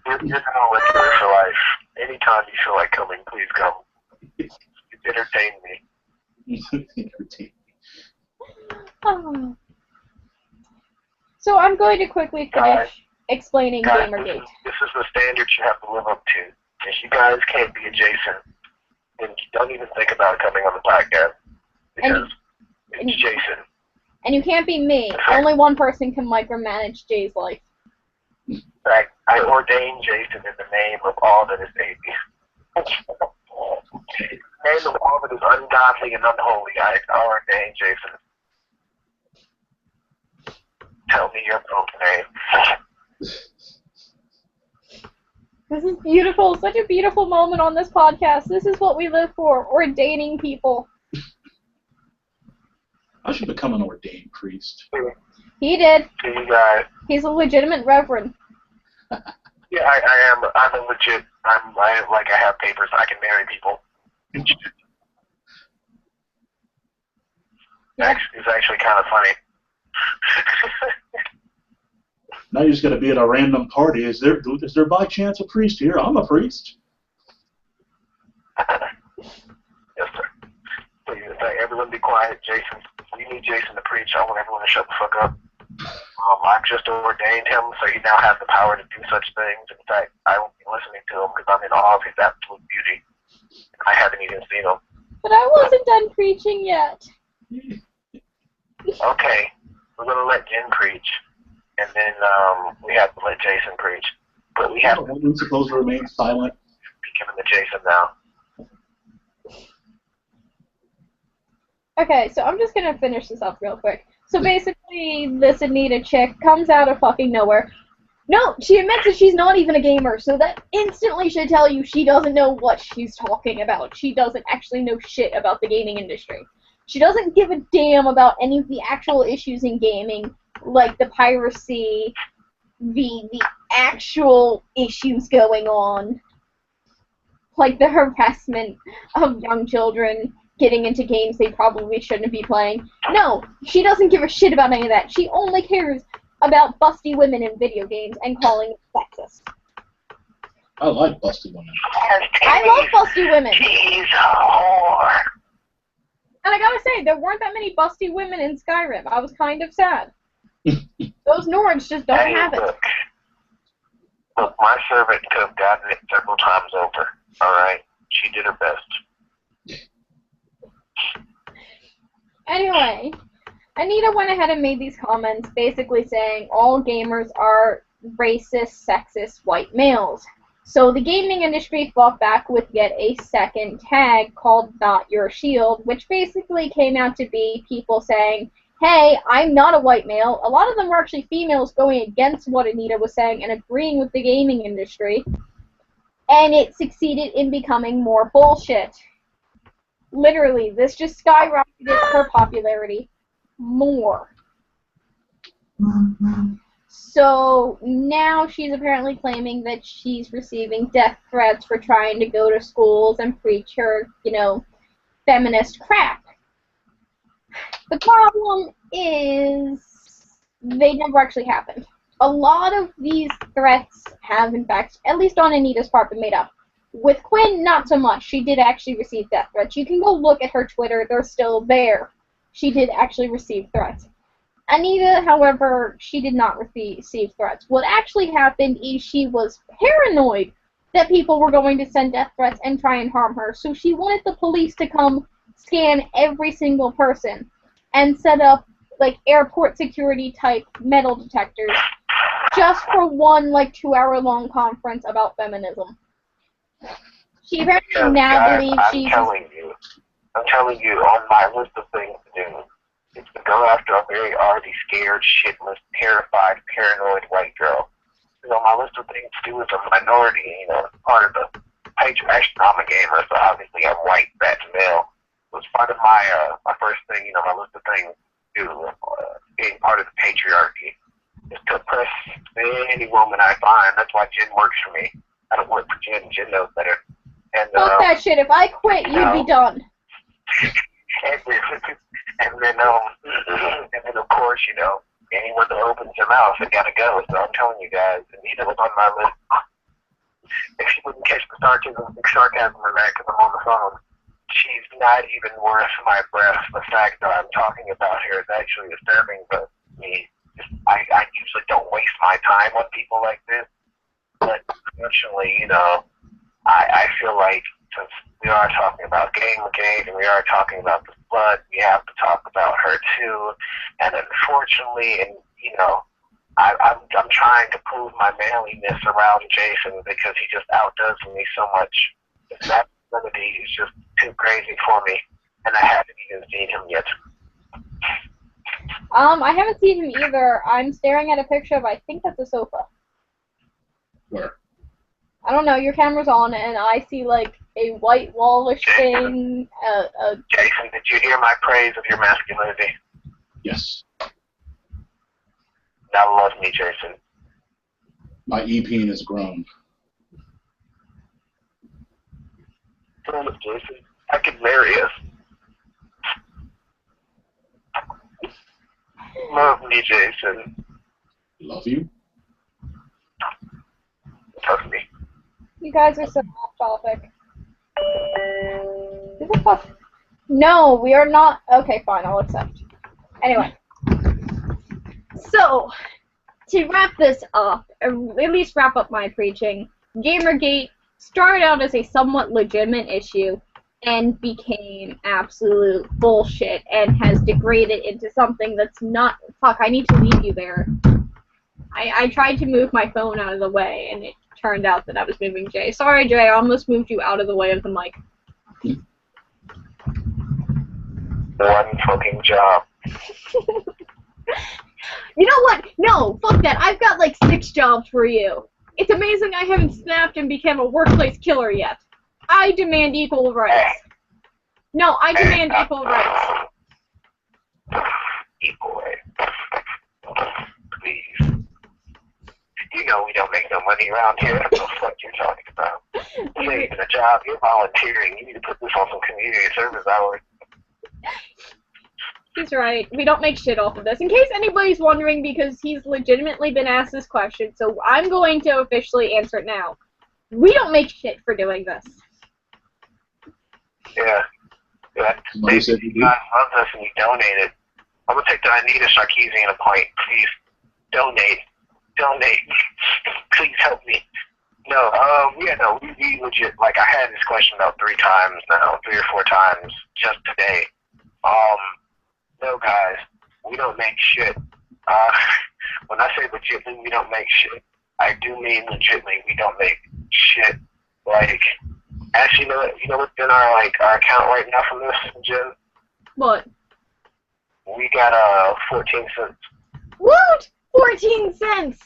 you're gonna live here for life. Anytime you feel like coming, please come. Entertain me. Entertain. Oh. So I'm going to quickly finish explaining Guys, GamerGate. this is the standard you have to live up to. If you guys can't be a Jason, then don't even think about coming on the podcast. Because it's Jason. And you can't be me. Only one person can micromanage Jay's life. I ordain Jason in the name of all that is atheist. In the name of all that is ungodly and unholy, I ordain Jason. Tell me your both name. This is beautiful. Such a beautiful moment on this podcast. This is what we live for. Ordaining people. I should become an ordained priest. He did. You guys. He's a legitimate reverend. Yeah, I am. I'm a legit. I have papers. I can marry people. Yeah. It's actually kind of funny. Now you just got to be at a random party. Is there by chance a priest here? I'm a priest. Yes, sir. Please, everyone be quiet. Jason, we need Jason to preach. I want everyone to shut the fuck up. I've just ordained him, so he now has the power to do such things. In fact, I will be listening to him because I'm in awe of his absolute beauty. I haven't even seen him. But I wasn't done preaching yet. Okay, we're going to let Jen preach, and then we have to let Jason preach. But we have to We're supposed to remain silent. be giving the Jason now. Okay, so I'm just gonna finish this up real quick. So basically, this Anita chick comes out of fucking nowhere. No, she admits that she's not even a gamer, so that instantly should tell you she doesn't know what she's talking about. She doesn't actually know shit about the gaming industry. She doesn't give a damn about any of the actual issues in gaming, like the piracy, the actual issues going on, like the harassment of young children getting into games they probably shouldn't be playing. No, she doesn't give a shit about any of that. She only cares about busty women in video games and calling it sexist. I like busty women. I love busty women. She's a whore. And I gotta say, there weren't that many busty women in Skyrim. I was kind of sad. Those Nords just don't have it. Look, my servant could have gotten it several times over. Alright? She did her best. Anyway, Anita went ahead and made these comments basically saying all gamers are racist, sexist, white males. So the gaming industry fought back with yet a second tag called Not Your Shield, which basically came out to be people saying, hey, I'm not a white male. A lot of them were actually females going against what Anita was saying and agreeing with the gaming industry. And it succeeded in becoming more bullshit. Literally, this just skyrocketed her popularity more. So now she's apparently claiming that she's receiving death threats for trying to go to schools and preach her, feminist crap. The problem is they never actually happened. A lot of these threats have, in fact, at least on Anita's part, been made up. With Quinn, not so much. She did actually receive death threats. You can go look at her Twitter. They're still there. She did actually receive threats. Anita, however, she did not receive threats. What actually happened is she was paranoid that people were going to send death threats and try and harm her. So she wanted the police to come scan every single person and set up, like, airport security type metal detectors just for one, 2-hour-long conference about feminism. She apparently now believes she's... I'm telling you, on my list of things to do is to go after a very already scared, shitless, terrified, paranoid white girl. Because on my list of things to do as a minority, part of the patriarchy. I'm a gamer, so obviously I'm white, fat, male. It was part of my first thing, my list of things to do, being part of the patriarchy, is to oppress any woman I find. That's why Jen works for me. I don't work for Jen. Jen knows better. And, fuck that shit. If I quit, you'd be done. and then of course, anyone that opens their mouth, they gotta go. So I'm telling you guys, Anita was on my list. If she wouldn't catch the sarcasm in that because I'm on the phone, she's not even worth my breath. The fact that I'm talking about her is actually disturbing, but I usually don't waste my time on people like this. But unfortunately, I feel like since we are talking about GAMERGATE and we are talking about the flood, we have to talk about her too. And unfortunately, I'm trying to prove my manliness around Jason because he just outdoes me so much. That ability is just too crazy for me, and I haven't even seen him yet. I haven't seen him either. I'm staring at a picture of, I think that's a sofa. Where? I don't know, your camera's on, and I see, a white wallish thing. Jason, did you hear my praise of your masculinity? Yes. Now love me, Jason. My EP has grown. Love Jason. I could marry us. Love me, Jason. Love you? Love me. You guys are so off topic. Is it possible? No, we are not. Okay, fine, I'll accept. Anyway. So, to wrap this up, at least wrap up my preaching, GAMERGATE started out as a somewhat legitimate issue and became absolute bullshit and has degraded into something that's not... Fuck, I need to leave you there. I tried to move my phone out of the way, and it turned out that I was moving Jay. Sorry, Jay, I almost moved you out of the way of the mic. One fucking job. You know what? No, fuck that. I've got like 6 jobs for you. It's amazing I haven't snapped and become a workplace killer yet. I demand equal rights. No, I demand equal rights. Equal rights. Please. You know we don't make no money around here. What the fuck you're talking about? This ain't even a job. You're volunteering. You need to put this on some community service hours. He's right. We don't make shit off of this. In case anybody's wondering, because he's legitimately been asked this question, so I'm going to officially answer it now. We don't make shit for doing this. Yeah. Yeah. If you guys love this and you donated, I'm going to take the Anita Sarkeesian a pint. Please. Donate. Donate. Please help me. No, yeah, no, we legit, like, I had this question about 3 times now, 3 or 4 times just today. No, guys, we don't make shit. When I say legitly we don't make shit, I do mean legitly we don't make shit. Like, actually, you know what's in our account right now from this, Jen? What? We got 14 cents. What? 14 cents!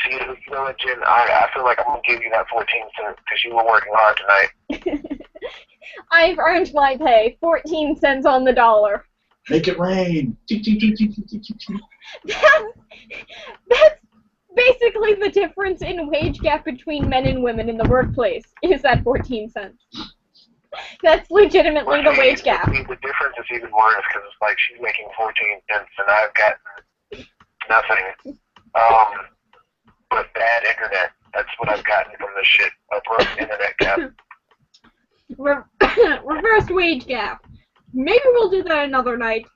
See, you know what, Jen? I feel like I'm gonna give you that 14 cents because you were working hard tonight. I've earned my pay. 14 cents on the dollar. Make it rain. That's basically the difference in wage gap between men and women in the workplace, is that 14 cents. That's legitimately the wage gap. The difference is even worse because it's like she's making 14 cents and I've gotten nothing. But bad internet. That's what I've gotten from this shit. A broken internet gap. Reverse wage gap. Maybe we'll do that another night.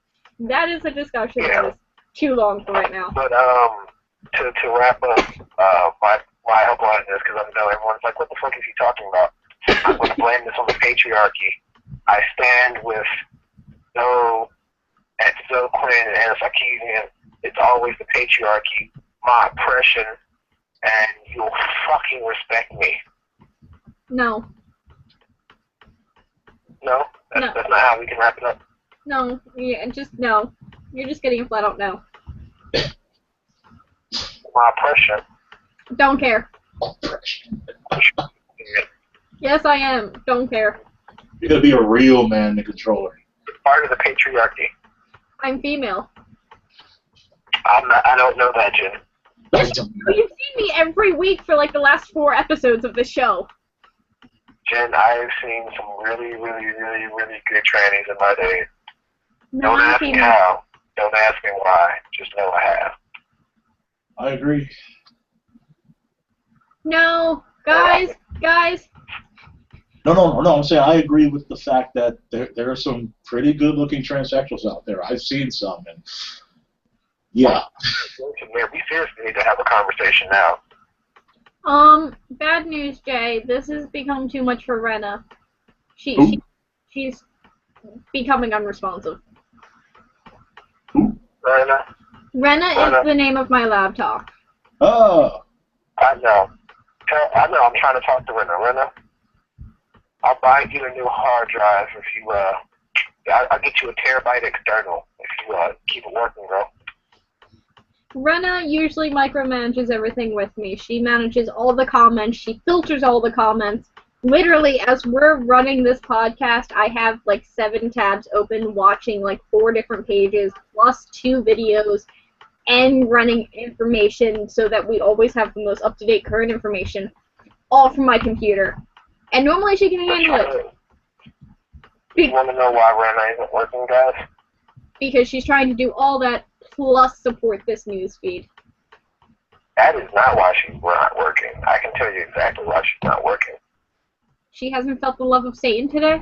That is a discussion that is too long for right now. But to wrap up, why I hope on this because I know everyone's like, what the fuck is he talking about? I'm going to blame this on the patriarchy. I stand with Zoe Quinn and Anna Sarkeesian. It's always the patriarchy, my oppression, and you'll fucking respect me. No. No? That's not how we can wrap it up. No. Yeah, just no. You're just getting a flat out no. My oppression. Don't care. Oppression. Yes, I am. Don't care. You're gonna be a real man to control her. Part of the patriarchy. I'm female. I don't know that, Jen. Yes, you've seen me every week for like the last 4 episodes of the show. Jen, I have seen some really, really, really, really good trannies in my day. No, Don't I'm ask me female. how. Don't ask me why. Just know I have. I agree. No, guys. No, I'm saying I agree with the fact that there are some pretty good-looking transsexuals out there. I've seen some, and yeah. We seriously need to have a conversation now. Bad news, Jay. This has become too much for Renna. She's becoming unresponsive. Renna is the name of my laptop. Oh. I know. I'm trying to talk to Renna. Renna, I'll buy you a new hard drive if you, I'll get you a terabyte external if you, keep it working, bro. Renna usually micromanages everything with me. She manages all the comments. She filters all the comments. Literally, as we're running this podcast, I have like 7 tabs open, watching like 4 different pages, plus 2 videos, and running information so that we always have the most up-to-date current information, all from my computer. And normally she can handle it. You want to know why Renna isn't working, guys? Because she's trying to do all that, plus support this news feed. That is not why she's not working. I can tell you exactly why she's not working. She hasn't felt the love of Satan today?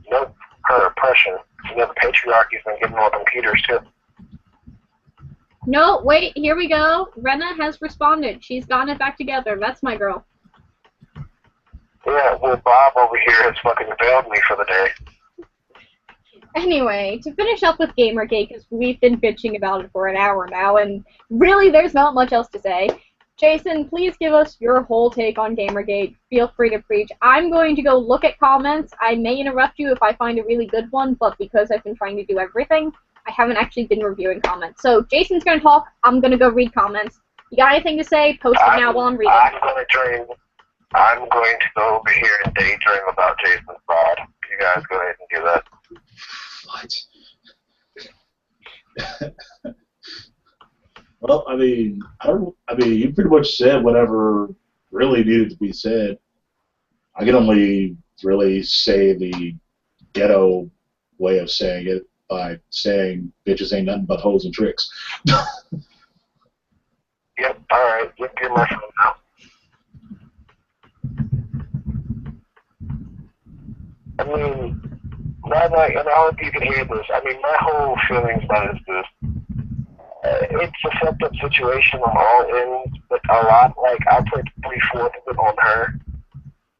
Nope. Her oppression. You know, the patriarchy's been getting on computers, too. No, wait, here we go. Renna has responded. She's gotten it back together. That's my girl. Yeah, well, Bob over here has fucking failed me for the day. Anyway, to finish up with Gamergate, because we've been bitching about it for an hour now, and really there's not much else to say. Jason, please give us your whole take on Gamergate. Feel free to preach. I'm going to go look at comments. I may interrupt you if I find a really good one, but because I've been trying to do everything, I haven't actually been reviewing comments. So Jason's going to talk. I'm going to go read comments. You got anything to say? Post it now while I'm reading. I'm going to go over here and daydream about Jason's bod. You guys go ahead and do that. What? Well, I mean, you pretty much said whatever really needed to be said. I can only really say the ghetto way of saying it by saying bitches ain't nothing but hoes and tricks. Yep, alright, get your lesson now. I mean, and I hope you can hear this. I mean, my whole feelings about it is this. It's a fucked up situation on all ends, but a lot, like, I put 3/4 of it on her.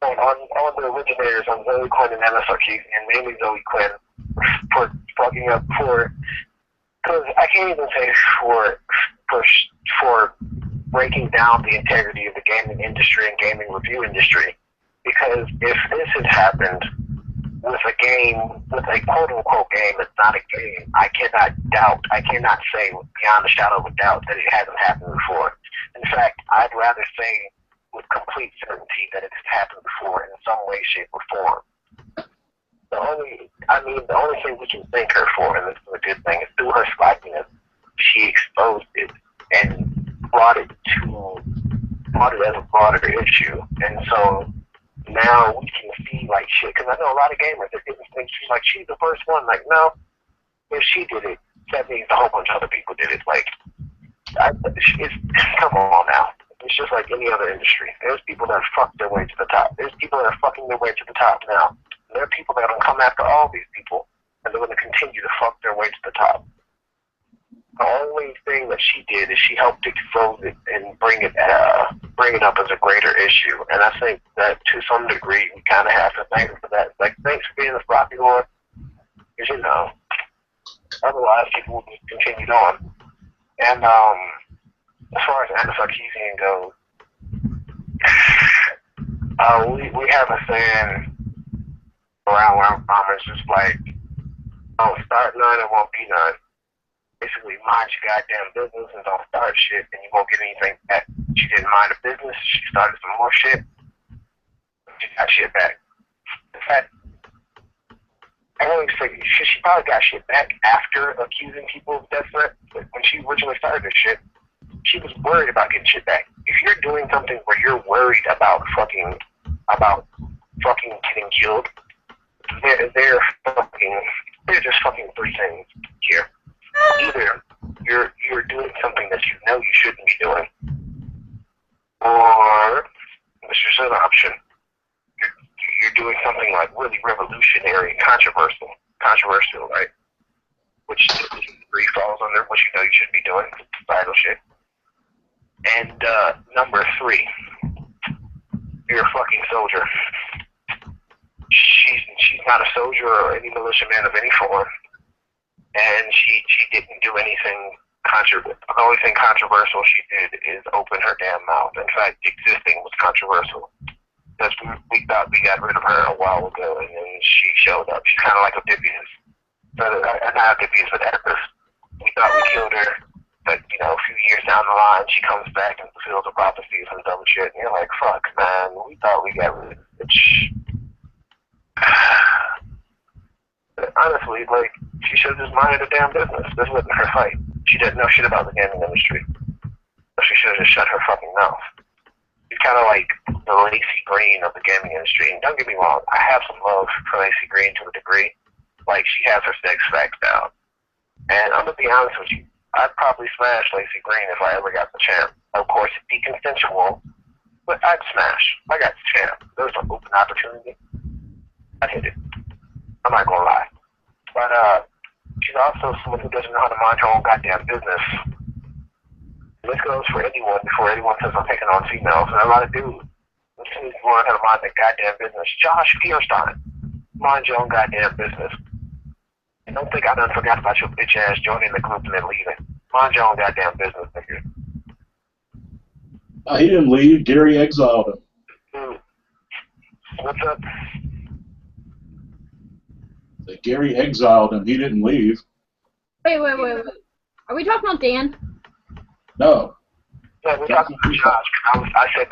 On the originators, on Zoe Quinn and Anna Sarkeesian, and mainly Zoe Quinn, for fucking up for, because I can't even say for breaking down the integrity of the gaming industry and gaming review industry, because if this has happened with a game, with a quote-unquote game that's not a game, I cannot say beyond a shadow of a doubt that it hasn't happened before. In fact, I'd rather say with complete certainty that it has happened before in some way, shape, or form. The only thing we can thank her for, and this is a good thing, is through her sloppiness, she exposed it and brought it as a broader issue. And so now we can see, like, shit, because I know a lot of gamers that didn't think she's the first one. Like, no, if she did it, that means a whole bunch of other people did it. Like, come on now. It's just like any other industry. There's people that fucked their way to the top. There's people that are fucking their way to the top now. And there are people that are going to come after all these people, and they're going to continue to fuck their way to the top. The only thing that she did is she helped expose it and bring it up as a greater issue. And I think that to some degree we kind of have to thank her for that. Like, thanks for being a sloppy lord, because, you know, otherwise people would just continued on. And as far as Anna Sarkeesian goes, we have a saying around where I'm from. It's just like, don't start none and won't be none. Basically, mind your goddamn business and don't start shit, and you won't get anything back. She didn't mind the business. She started some more shit. She got shit back. In fact, I always say she probably got shit back after accusing people of death threat. But when she originally started this shit, she was worried about getting shit back. If you're doing something where you're worried about fucking getting killed, they're just fucking three things here. Either you're doing something that you know you shouldn't be doing, or this is an option. You're doing something like really revolutionary and controversial, right? Which three falls under what you know you shouldn't be doing, societal shit. And number 3, you're a fucking soldier. She's not a soldier or any militiaman of any form, and she didn't do anything controversial. The only thing controversial she did is open her damn mouth. In fact, existing was controversial. Because we thought we got rid of her a while ago, and then she showed up. She's kind of like Oedipus. Not Oedipus, but Oedipus. We thought we killed her, but, you know, a few years down the line, she comes back and fulfills the prophecies and dumb shit. And you're like, fuck, man, we thought we got rid of her. Honestly, like, she should have just minded her damn business. This wasn't her fight. She didn't know shit about the gaming industry. So she should have just shut her fucking mouth. She's kind of like the Lacey Green of the gaming industry. And don't get me wrong, I have some love for Lacey Green to a degree. Like, she has her sex facts down. And I'm going to be honest with you, I'd probably smash Lacey Green if I ever got the chance. Of course, it'd be consensual, but I'd smash. I got the chance. There was an open opportunity. I'd hit it. I'm not going to lie. But she's also someone who doesn't know how to mind her own goddamn business. And this goes for anyone before anyone says I'm picking on females. And a lot of dudes need to learn how to mind their goddamn business. Josh Fierstein, mind your own goddamn business. And don't think I done forgot about your bitch ass joining the group and then leaving. Mind your own goddamn business, nigga. He didn't leave. Gary exiled him. What's up? Gary exiled him. He didn't leave. Wait. Are we talking about Dan? No. Yeah, we're talking about Josh. I said,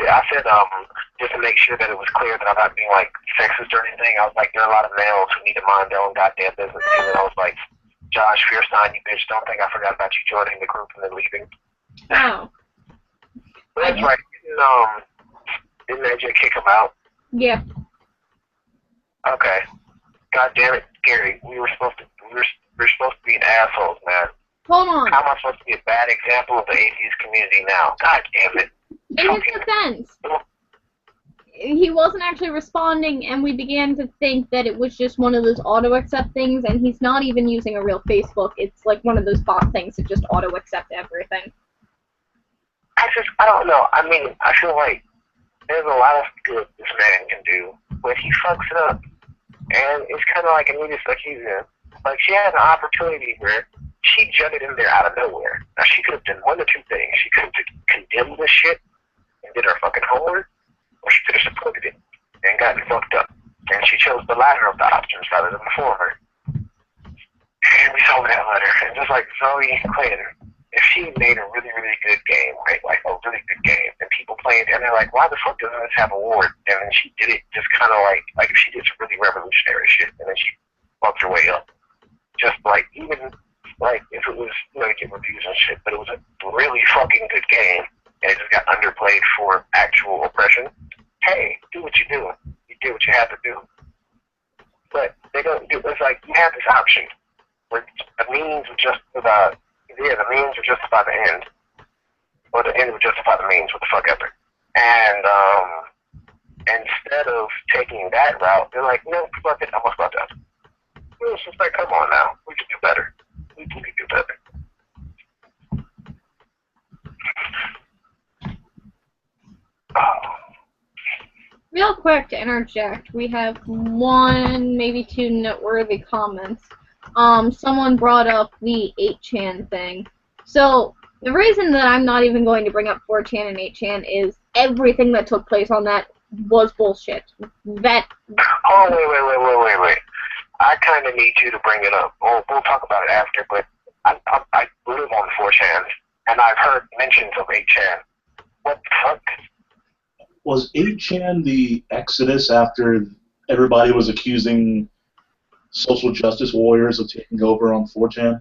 just to make sure that it was clear that I'm not being, like, sexist or anything, I was like, there are a lot of males who need to mind their own goddamn business. And then I was like, Josh, Fierstein, you bitch, don't think I forgot about you joining the group and then leaving. Oh. That's right. Didn't AJ kick him out? Yeah. Okay. God damn it, Gary. We're supposed to be assholes, man. Hold on. How am I supposed to be a bad example of the atheist community now? God damn it. In his defense, he wasn't actually responding, and we began to think that it was just one of those auto-accept things, and he's not even using a real Facebook. It's like one of those bot things that just auto-accept everything. I don't know. I mean, I feel like there's a lot of good this man can do, but he fucks it up. And it's kind of like Anita's accusing. Like, she had an opportunity where she jutted in there out of nowhere. Now, she could have done one or two things. She could have condemned the shit and did her fucking homework, or she could have supported it and gotten fucked up. And she chose the latter of the options rather than the former. And we saw that letter. And just like Zoe Clayton, if she made a really, really good game, right, like a really good game, and people played it, and they're like, why the fuck doesn't this have awards? And then she did it just kind of like if she did some really revolutionary shit, and then she fucked her way up. Just like, even like if it was, you know, get reviews and shit, but it was a really fucking good game, and it just got underplayed for actual oppression. Hey, do what you're doing. You did what you had to do. But they don't do, it's like, you have this option where the means would justify the means would justify the end. Or the end would justify the means, what the fuck ever. And instead of taking that route, they're like, no, fuck it, I'm about that. It's just like, come on now, we can do better. We can do better. Real quick to interject, we have one, maybe two noteworthy comments. Someone brought up the 8chan thing. So, the reason that I'm not even going to bring up 4chan and 8chan is everything that took place on that was bullshit. That... Oh, wait. I kind of need you to bring it up. We'll talk about it after, but I live on 4chan, and I've heard mentions of 8chan. What the fuck? Was 8chan the exodus after everybody was accusing social justice warriors of taking over on 4chan?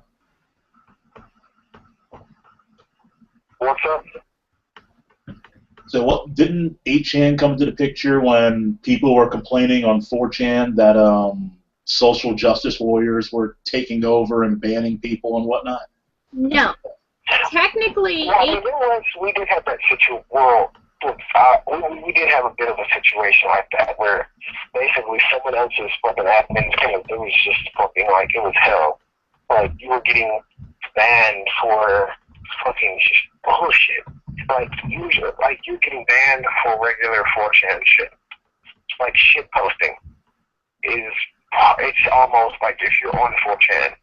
What's up? So what, didn't 8chan come into the picture when people were complaining on 4chan that social justice warriors were taking over and banning people and whatnot? No. Technically, well, we did have that situation. Well, we did have a bit of a situation like that where basically someone else's fucking admin came. It was just fucking like, it was hell. Like, you were getting banned for fucking bullshit. Like, usually, like, you're getting banned for regular 4chan shit. Like, shit posting is, it's almost like if you're on 4chan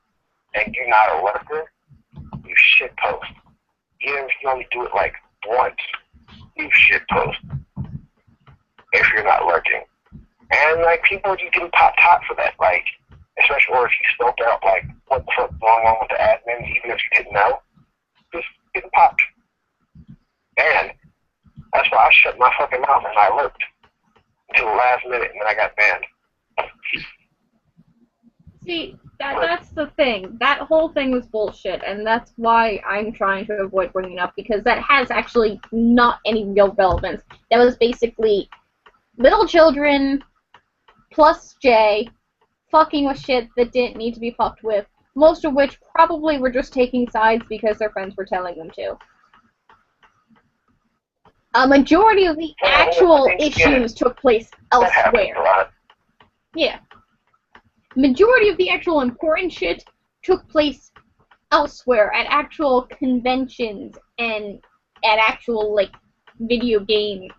and you're not a lurker, you shit post. Even if you only do it like once, you shit post if you're not lurking. And like, people are just getting popped hot for that, like, especially, or if you spoke out like what the fuck's going on with the admins, even if you didn't know, just getting popped. And that's why I shut my fucking mouth and I lurked until the last minute, and then I got banned. see, that's the thing. That whole thing was bullshit, and that's why I'm trying to avoid bringing it up, because that has actually not any real relevance. That was basically little children plus J fucking with shit that didn't need to be fucked with, most of which probably were just taking sides because their friends were telling them to. A majority of the actual issues took place elsewhere. Yeah. Majority of the actual important shit took place elsewhere, at actual conventions and at actual, like, video game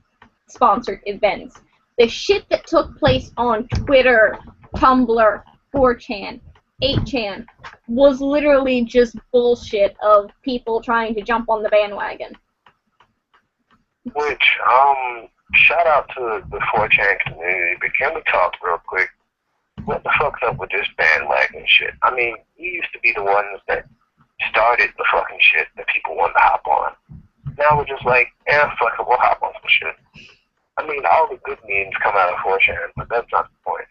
sponsored events. The shit that took place on Twitter, Tumblr, 4chan, 8chan was literally just bullshit of people trying to jump on the bandwagon. Which, shout out to the 4chan community, but can we talk real quick? What the fuck's up with this bandwagon shit? I mean, we used to be the ones that started the fucking shit that people wanted to hop on. Now we're just like, fuck it, we'll hop on some shit. I mean, all the good memes come out of 4chan, but that's not the point.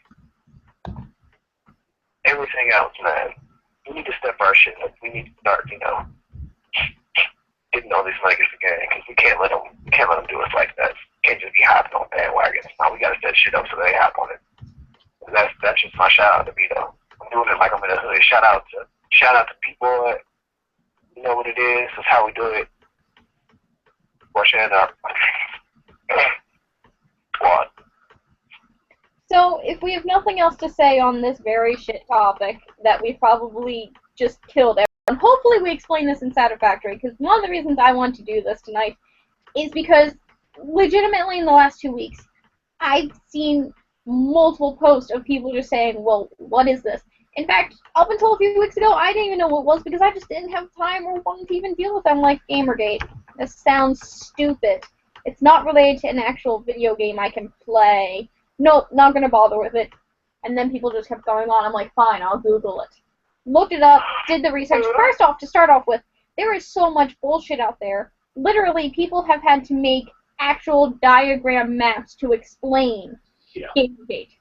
Everything else, man, we need to step our shit up. We need to start, getting all these legacy games, because we can't let them do us like that. We can't just be hopping on bandwagons. Now we gotta set shit up so they hop on it. And that's just my shout out to Vito. I'm doing it like I'm in a hood. Shout out to people that you know what it is. That's how we do it. Wash your hand up. Squad. So, if we have nothing else to say on this very shit topic that we probably just killed everyone, hopefully we explain this in Satisfactory, because one of the reasons I want to do this tonight is because, legitimately in the last 2 weeks, I've seen multiple posts of people just saying, well, what is this? In fact, up until a few weeks ago, I didn't even know what it was because I just didn't have time or wanted to even deal with them like Gamergate. This sounds stupid. It's not related to an actual video game I can play. Nope, not gonna bother with it. And then people just kept going on. I'm like, fine, I'll Google it. Looked it up, did the research. First off, to start off with, there is so much bullshit out there. Literally, people have had to make actual diagram maps to explain Gamergate.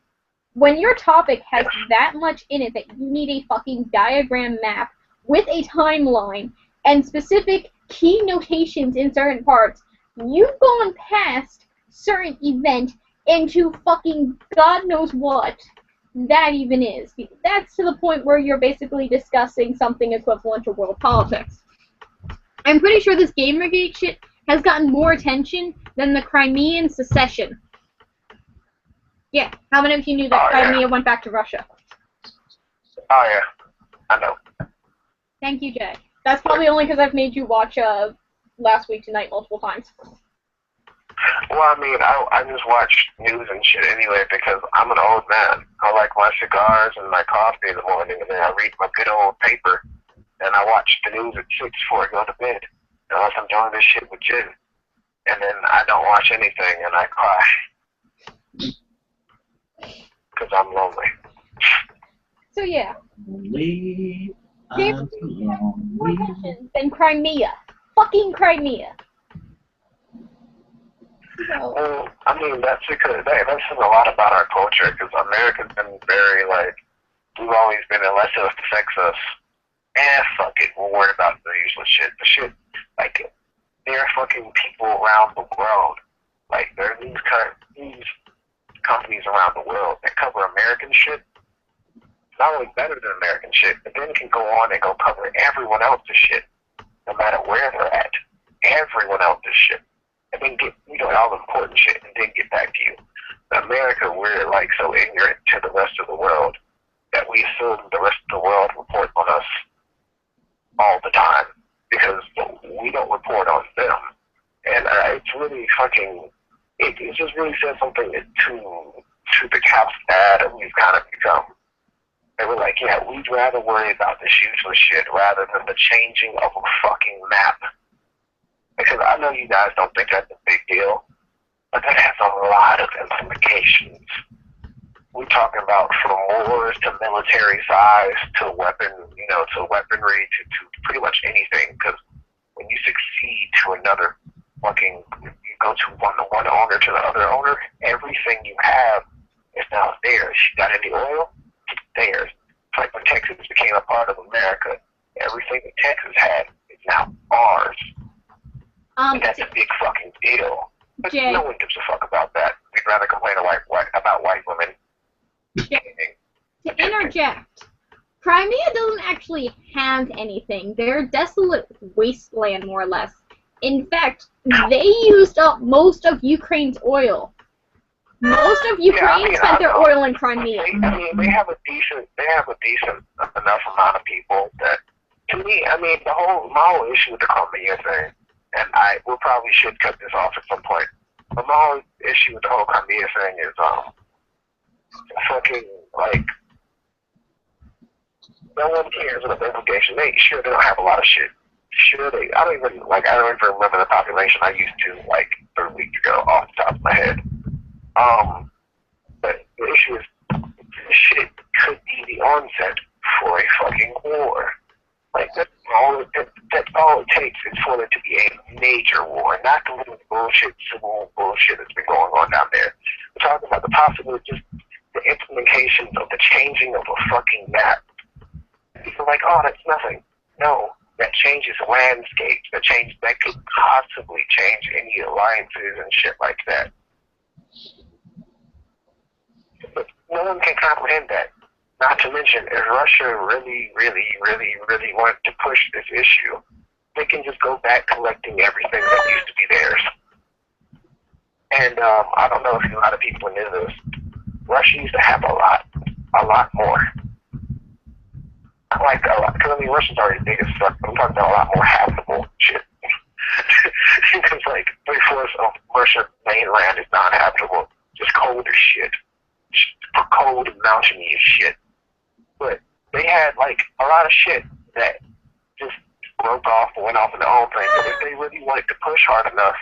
When your topic has that much in it that you need a fucking diagram map with a timeline and specific key notations in certain parts, you've gone past certain event into fucking God knows what that even is. That's to the point where you're basically discussing something equivalent to world politics. I'm pretty sure this Gamergate shit has gotten more attention than the Crimean secession. Yeah, how many of you knew that Crimea went back to Russia? Oh, yeah. I know. Thank you, Jay. That's probably only because I've made you watch Last Week Tonight multiple times. Well, I mean, I just watch news and shit anyway because I'm an old man. I like my cigars and my coffee in the morning, and then I read my good old paper, and I watch the news at 6 before I go to bed, unless I'm doing this shit with Jen. And then I don't watch anything, and I cry. Because I'm lonely. So, yeah. Lonely. More attention than Crimea. Fucking Crimea. So. Well, I mean, that's because that says a lot about our culture, because America's been very, like, we've always been, unless it affects us, fuck it, we're worried about the useless shit. The shit, like, there are fucking people around the world, like, there are these companies around the world that cover American shit, not only better than American shit, but then can go on and go cover everyone else's shit, no matter where they're at. Everyone else's shit. And then get, all the important shit, and then get back to you. In America, we're, like, so ignorant to the rest of the world that we assume the rest of the world reports on us all the time, because we don't report on them. And it's really fucking, it just really says something to the cap's dad that we've kind of become. They were like, yeah, we'd rather worry about this useless shit rather than the changing of a fucking map. Because I know you guys don't think that's a big deal, but that has a lot of implications. We're talking about from wars to military size to weapon, to weaponry to pretty much anything. Because when you succeed to another fucking, you go to one owner to the other owner, everything you have is now theirs. You got any oil? It's theirs. It's like when Texas became a part of America, everything that Texas had is now ours. And that's a big fucking deal. But Jay, no one gives a fuck about that. We'd rather complain about white women. To interject, Crimea doesn't actually have anything. They're a desolate wasteland, more or less. In fact, they used up most of Ukraine's oil. Most of Ukraine spent their oil in Crimea. They have a decent enough amount of people that, to me, my whole issue with the Crimea thing, and we probably should cut this off at some point, but my whole issue with the whole Crimea thing is, fucking, like, no one cares about the implication. They don't have a lot of shit. sure they. I don't even remember the population I used to like 3 weeks ago off the top of my head. But the issue is, this shit could be the onset for a fucking war. Like that's all it takes is for there to be a major war, not the little bullshit, civil bullshit that's been going on down there. We're talking about the possibility, just the implications of the changing of a fucking map. People are like, oh, that's nothing. No, that changes landscapes. That could possibly change any alliances and shit like that. But no one can comprehend that. Not to mention, if Russia really wanted to push this issue, they can just go back collecting everything that used to be theirs. And I don't know if a lot of people knew this. Russia used to have a lot more. Not like a lot, because I mean, Russia's already big as fuck, but I'm talking about a lot more habitable shit. Because like 3/4 of Russia's mainland is non-habitable, just cold as shit, just cold and mountainy as shit. But they had like a lot of shit that just broke off and went off in their own thing. But if they really wanted to push hard enough,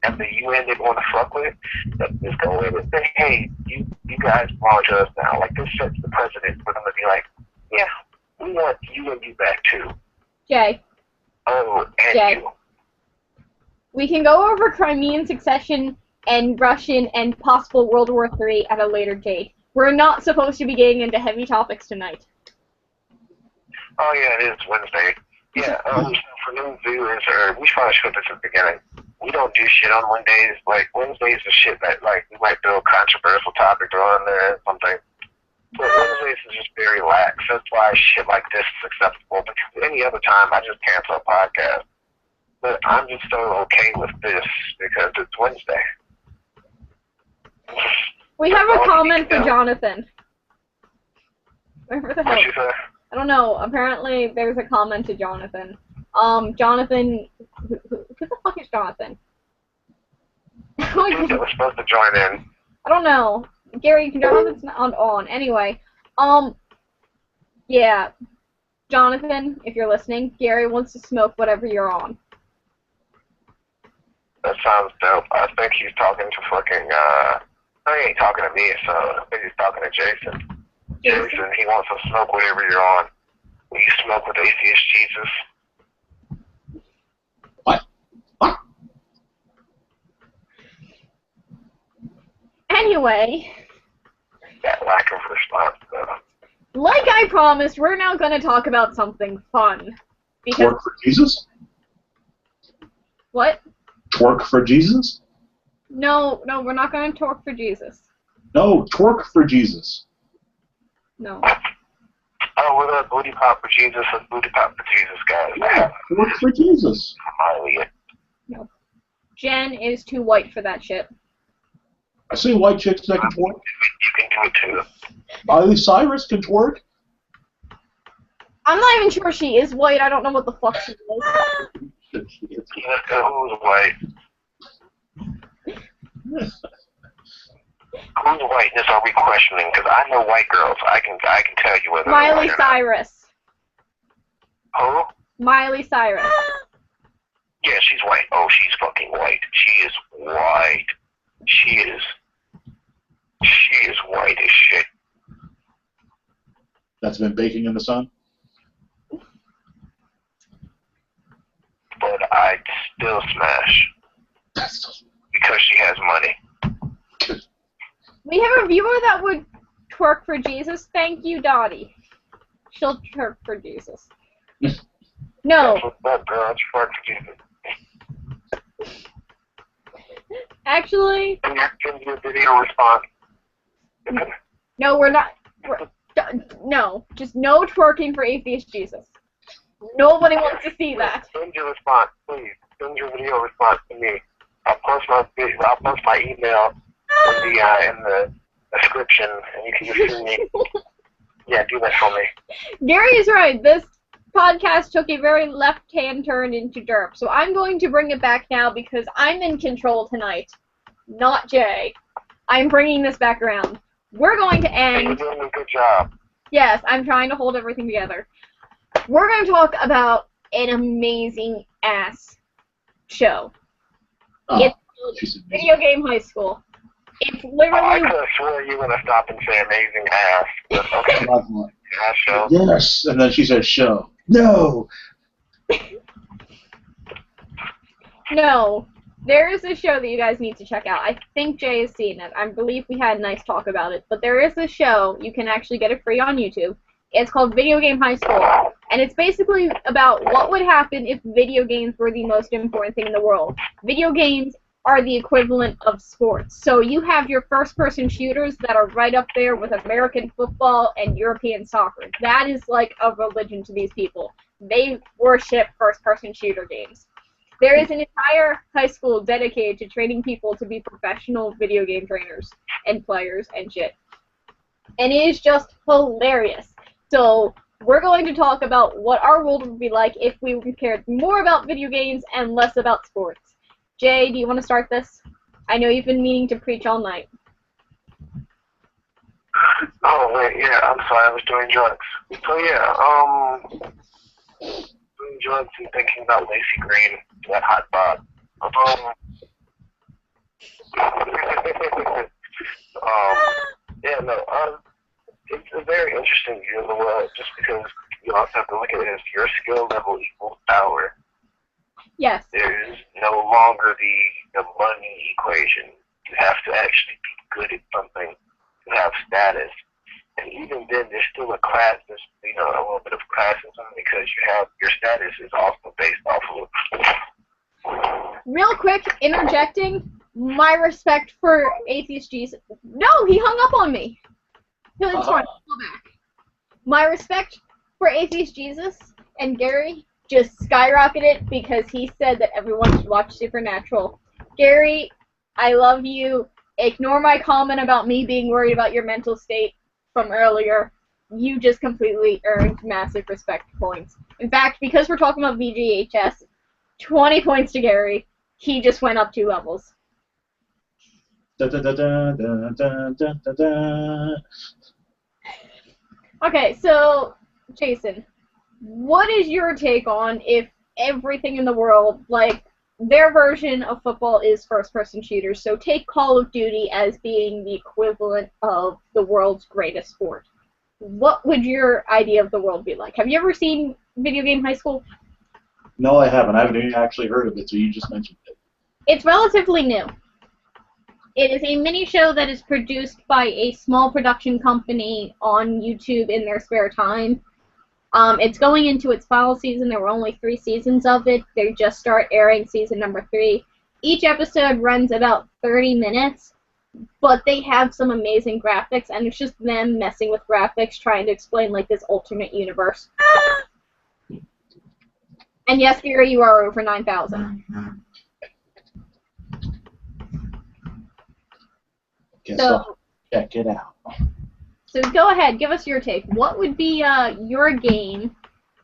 and the UN didn't want to fuck with, they'd just go in and say, hey, you guys belong to us now. Like this sets the precedent for them to be like, yeah, we want you and you back too. Jay. Oh, and Jay. you. We can go over Crimean succession and Russian and possible World War III at a later date. We're not supposed to be getting into heavy topics tonight. Oh yeah, it is Wednesday. Yeah, for new viewers, we probably should put this at the beginning. We don't do shit on Wednesdays. Like, Wednesdays is shit that, like, we might do a controversial topic on there or something. But Wednesdays is just very lax. That's why shit like this is acceptable. But any other time, I just cancel a podcast. But I'm just so okay with this because it's Wednesday. We have a comment for Jonathan. Where the hell? What you say? I don't know. Apparently, there's a comment to Jonathan. Jonathan. Who the fuck is Jonathan? Dude that was supposed to join in. I don't know. Gary, Jonathan's not on. Anyway, yeah. Jonathan, if you're listening, Gary wants to smoke whatever you're on. That sounds dope. I think he's talking to fucking, he ain't talking to me, so I think he's talking to Jason. Jason, he wants to smoke whatever you're on. Will you smoke with Atheist Jesus? What? Anyway. That lack of response, though. Like I promised, we're now going to talk about something fun. Because... Twerk for Jesus? What? Twerk for Jesus? No, we're not going to twerk for Jesus. No, twerk for Jesus. No. Oh, what up, booty pop for Jesus and booty pop for Jesus, guys. Yeah, twerk for Jesus. No. Jen is too white for that shit. I see white chicks that can twerk. You can do it too. Miley Cyrus can twerk. I'm not even sure she is white. I don't know what the fuck she is. Who's white? Whose whiteness are we questioning? Because I know white girls. I can tell you whether Miley Cyrus. Who? Miley Cyrus. Yeah, she's white. Oh, she's fucking white. She is white. She is white as shit. That's been baking in the sun? But I'd still smash. Because she has money. We have a viewer that would twerk for Jesus. Thank you, Dottie. She'll twerk for Jesus. No. That's what's up, girl. It's twerk for Jesus. Actually... Can you do a video response? No, we're not... no. Just no twerking for Atheist Jesus. Nobody wants to see that. Send your response, please. Send your video response to me. I'll post my email in the description, and you can just send me. Yeah, do that for me. Gary is right. This podcast took a very left-hand turn into derp, so I'm going to bring it back now because I'm in control tonight, not Jay. I'm bringing this back around. We're going to end... You're doing a good job. Yes, I'm trying to hold everything together. We're going to talk about an amazing ass show. Oh, It's called Video Game High School. It's I literally could have swore you were going to stop and say amazing ass. But okay. Ass show. Yes, and then she said show. No! no. There is a show that you guys need to check out. I think Jay has seen it. I believe we had a nice talk about it. But there is a show. You can actually get it free on YouTube. It's called Video Game High School. And it's basically about what would happen if video games were the most important thing in the world. Video games are the equivalent of sports. So you have your first-person shooters that are right up there with American football and European soccer. That is like a religion to these people. They worship first-person shooter games. There is an entire high school dedicated to training people to be professional video game trainers and players and shit. And it is just hilarious. So we're going to talk about what our world would be like if we cared more about video games and less about sports. Jay, do you want to start this? I know you've been meaning to preach all night. Oh, wait, yeah, I'm sorry, I was doing drugs. So, yeah, doing drugs and thinking about Lacey Green, that hot bod. Yeah, no, it's a very interesting view of the world, just because you also have to look at it as your skill level equals power. Yes. There's no longer the money equation. You have to actually be good at something to have status. And even then, there's still a class, there's, you know, a little bit of classism because your status is also based off of. Real quick, interjecting, my respect for Atheist Jesus. No, he hung up on me. No, it's fine. Go back. My respect for Atheist Jesus and Gary just skyrocketed because he said that everyone should watch Supernatural. Gary, I love you. Ignore my comment about me being worried about your mental state from earlier. You just completely earned massive respect points. In fact, because we're talking about VGHS, 20 points to Gary. He just went up 2 levels. Da, da, da, da, da, da, da, da, da. Okay, so, Jason, what is your take on if everything in the world, like, their version of football is first-person shooters, so take Call of Duty as being the equivalent of the world's greatest sport. What would your idea of the world be like? Have you ever seen Video Game High School? No, I haven't. I haven't even actually heard of it, so you just mentioned it. It's relatively new. It is a mini show that is produced by a small production company on YouTube in their spare time. It's going into its final season. There were only 3 seasons of it. They just start airing season number 3. Each episode runs about 30 minutes, but they have some amazing graphics, and it's just them messing with graphics, trying to explain, like, this alternate universe. And yes, Gary, you are over 9,000. Guess I'll check it out. So go ahead, give us your take. What would be your game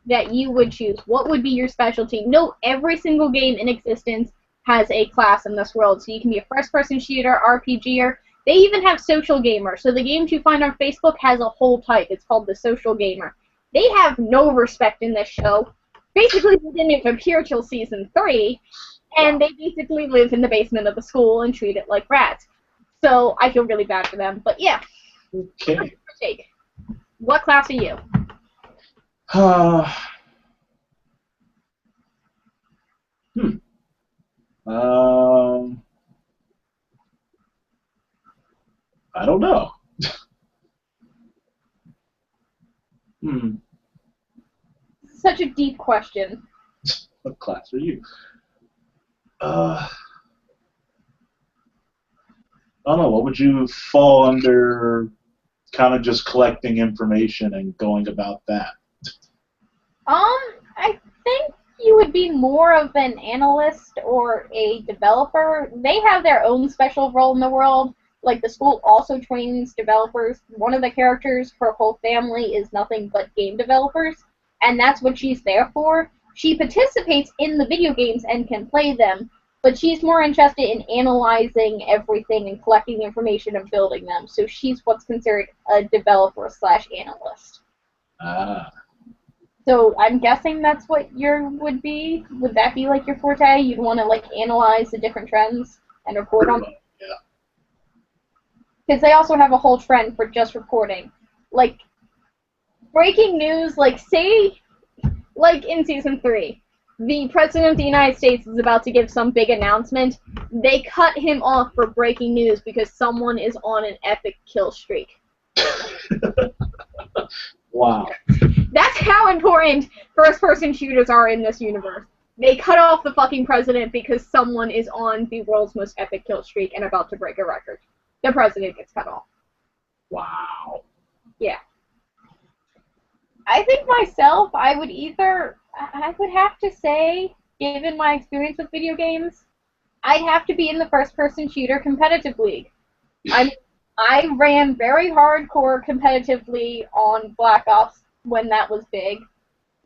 that you would choose? What would be your specialty? Note, every single game in existence has a class in this world. So you can be a first-person shooter, RPGer. They even have social gamer. So the games you find on Facebook has a whole type. It's called the social gamer. They have no respect in this show. Basically, they didn't even appear till season 3, and they basically live in the basement of the school and treat it like rats. So I feel really bad for them. But yeah. Okay. What class are you? I don't know. Such a deep question. What class are you? I don't know. What would you fall under? Kind of just collecting information and going about that. I think you would be more of an analyst or a developer. They have their own special role in the world. Like, the school also trains developers. One of the characters, her whole family is nothing but game developers, and that's what she's there for. She participates in the video games and can play them, but she's more interested in analyzing everything and collecting information and building them. So she's what's considered a developer/analyst. Ah. So I'm guessing that's what your would be. Would that be like your forte? You'd want to like analyze the different trends and report on them? Yeah. Because they also have a whole trend for just reporting. Like, breaking news, like, say, like in Season 3, the President of the United States is about to give some big announcement. They cut him off for breaking news because someone is on an epic kill streak. Wow. That's how important first-person shooters are in this universe. They cut off the fucking president because someone is on the world's most epic kill streak and about to break a record. The president gets cut off. Wow. Yeah. I think myself, I would have to say, given my experience with video games, I'd have to be in the first-person shooter competitive league. I ran very hardcore competitively on Black Ops when that was big.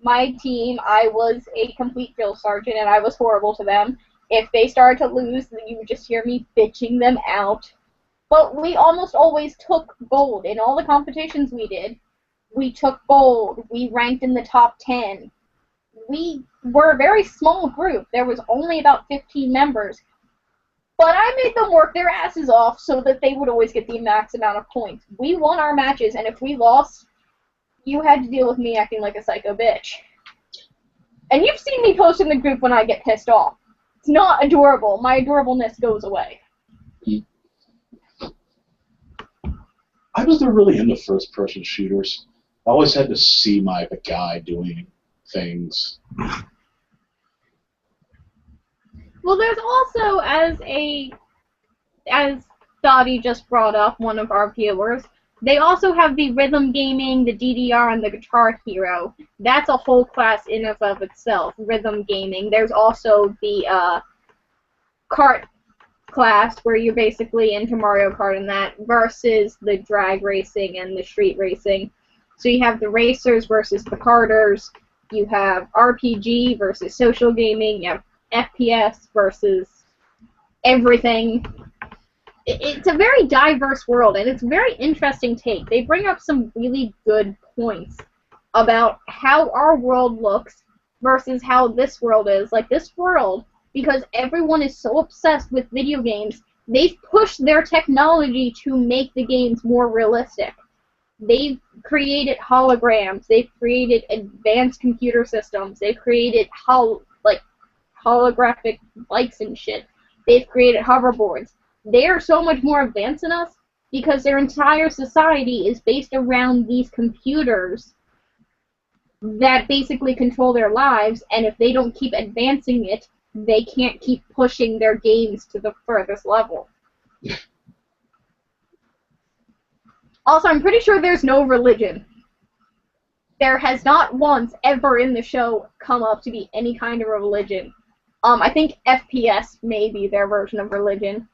My team, I was a complete drill sergeant, and I was horrible to them. If they started to lose, then you would just hear me bitching them out. But we almost always took gold. In all the competitions we did, we took gold. We ranked in the top 10. We were a very small group. There was only about 15 members. But I made them work their asses off so that they would always get the max amount of points. We won our matches, and if we lost, you had to deal with me acting like a psycho bitch. And you've seen me post in the group when I get pissed off. It's not adorable. My adorableness goes away. I was never really into first-person shooters. I always had to see the guy doing things. Well, there's also, as Dottie just brought up, one of our viewers, they also have the rhythm gaming, the DDR, and the Guitar Hero. That's a whole class in and of itself, rhythm gaming. There's also the kart class, where you're basically into Mario Kart and that, versus the drag racing and the street racing. So you have the racers versus the karters, you have RPG versus social gaming, you have FPS versus everything. It's a very diverse world, and it's a very interesting take. They bring up some really good points about how our world looks versus how this world is. Like, this world, because everyone is so obsessed with video games, they've pushed their technology to make the games more realistic. They've created holograms, they've created advanced computer systems, they've created holographic bikes and shit. They've created hoverboards. They are so much more advanced than us because their entire society is based around these computers that basically control their lives, and if they don't keep advancing it, they can't keep pushing their games to the furthest level. Also, I'm pretty sure there's no religion. There has not once ever in the show come up to be any kind of a religion. I think FPS may be their version of religion.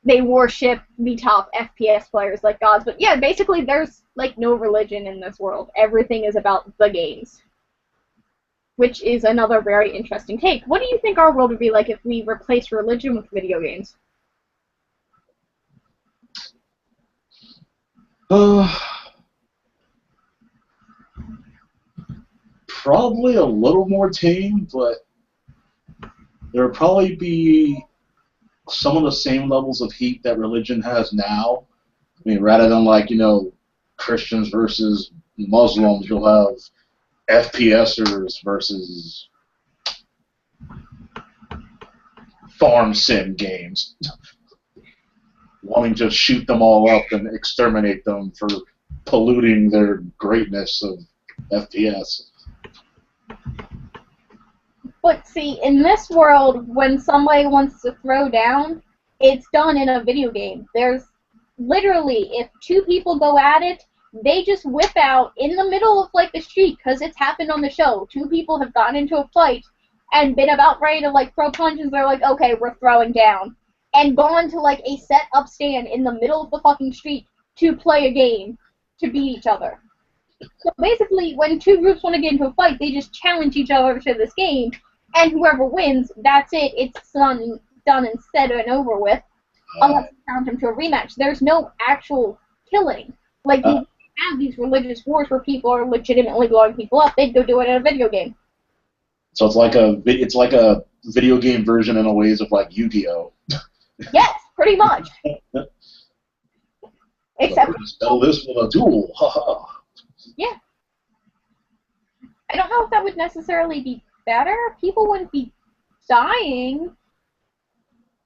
They worship the top FPS players like gods, but yeah, basically there's like no religion in this world. Everything is about the games, which is another very interesting take. What do you think our world would be like if we replaced religion with video games? Probably a little more tame, but there would probably be some of the same levels of heat that religion has now. I mean, rather than like, Christians versus Muslims, you'll have FPSers versus farm sim games, wanting to shoot them all up and exterminate them for polluting their greatness of FPS. But see, in this world, when somebody wants to throw down, it's done in a video game. There's literally, if two people go at it, they just whip out in the middle of like the street, because it's happened on the show. Two people have gotten into a fight and been about ready to like throw punches. They're like, okay, we're throwing down, and gone to like a set up stand in the middle of the fucking street to play a game to beat each other. So basically, when two groups want to get into a fight, they just challenge each other to this game, and whoever wins, that's it. It's done and said and over with, unless you count him to a rematch. There's no actual killing. Like, you have these religious wars where people are legitimately blowing people up, they'd go do it in a video game. So it's like a video game version in a ways of like Yu-Gi-Oh. Yes, pretty much. Except settle this with a duel. yeah. I don't know if that would necessarily be better. People wouldn't be dying.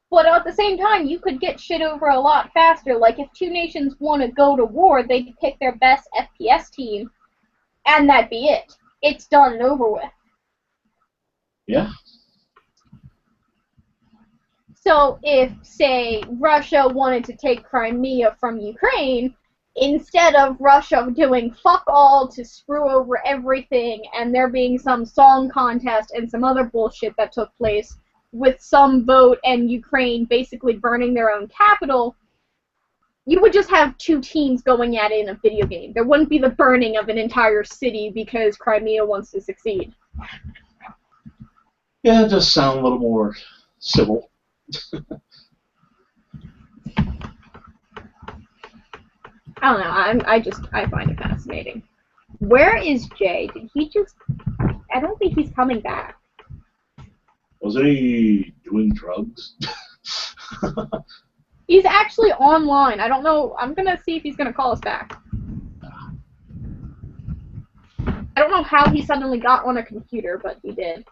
But at the same time, you could get shit over a lot faster. Like, if two nations want to go to war, they'd pick their best FPS team, and that'd be it. It's done and over with. Yeah. So if, say, Russia wanted to take Crimea from Ukraine, instead of Russia doing fuck all to screw over everything and there being some song contest and some other bullshit that took place with some vote and Ukraine basically burning their own capital, you would just have two teams going at it in a video game. There wouldn't be the burning of an entire city because Crimea wants to succeed. Yeah, it does sound a little more civil. I don't know. I find it fascinating. Where is Jay? Did he just? I don't think he's coming back. Was he doing drugs? He's actually online. I don't know. I'm gonna see if he's gonna call us back. I don't know how he suddenly got on a computer, but he did.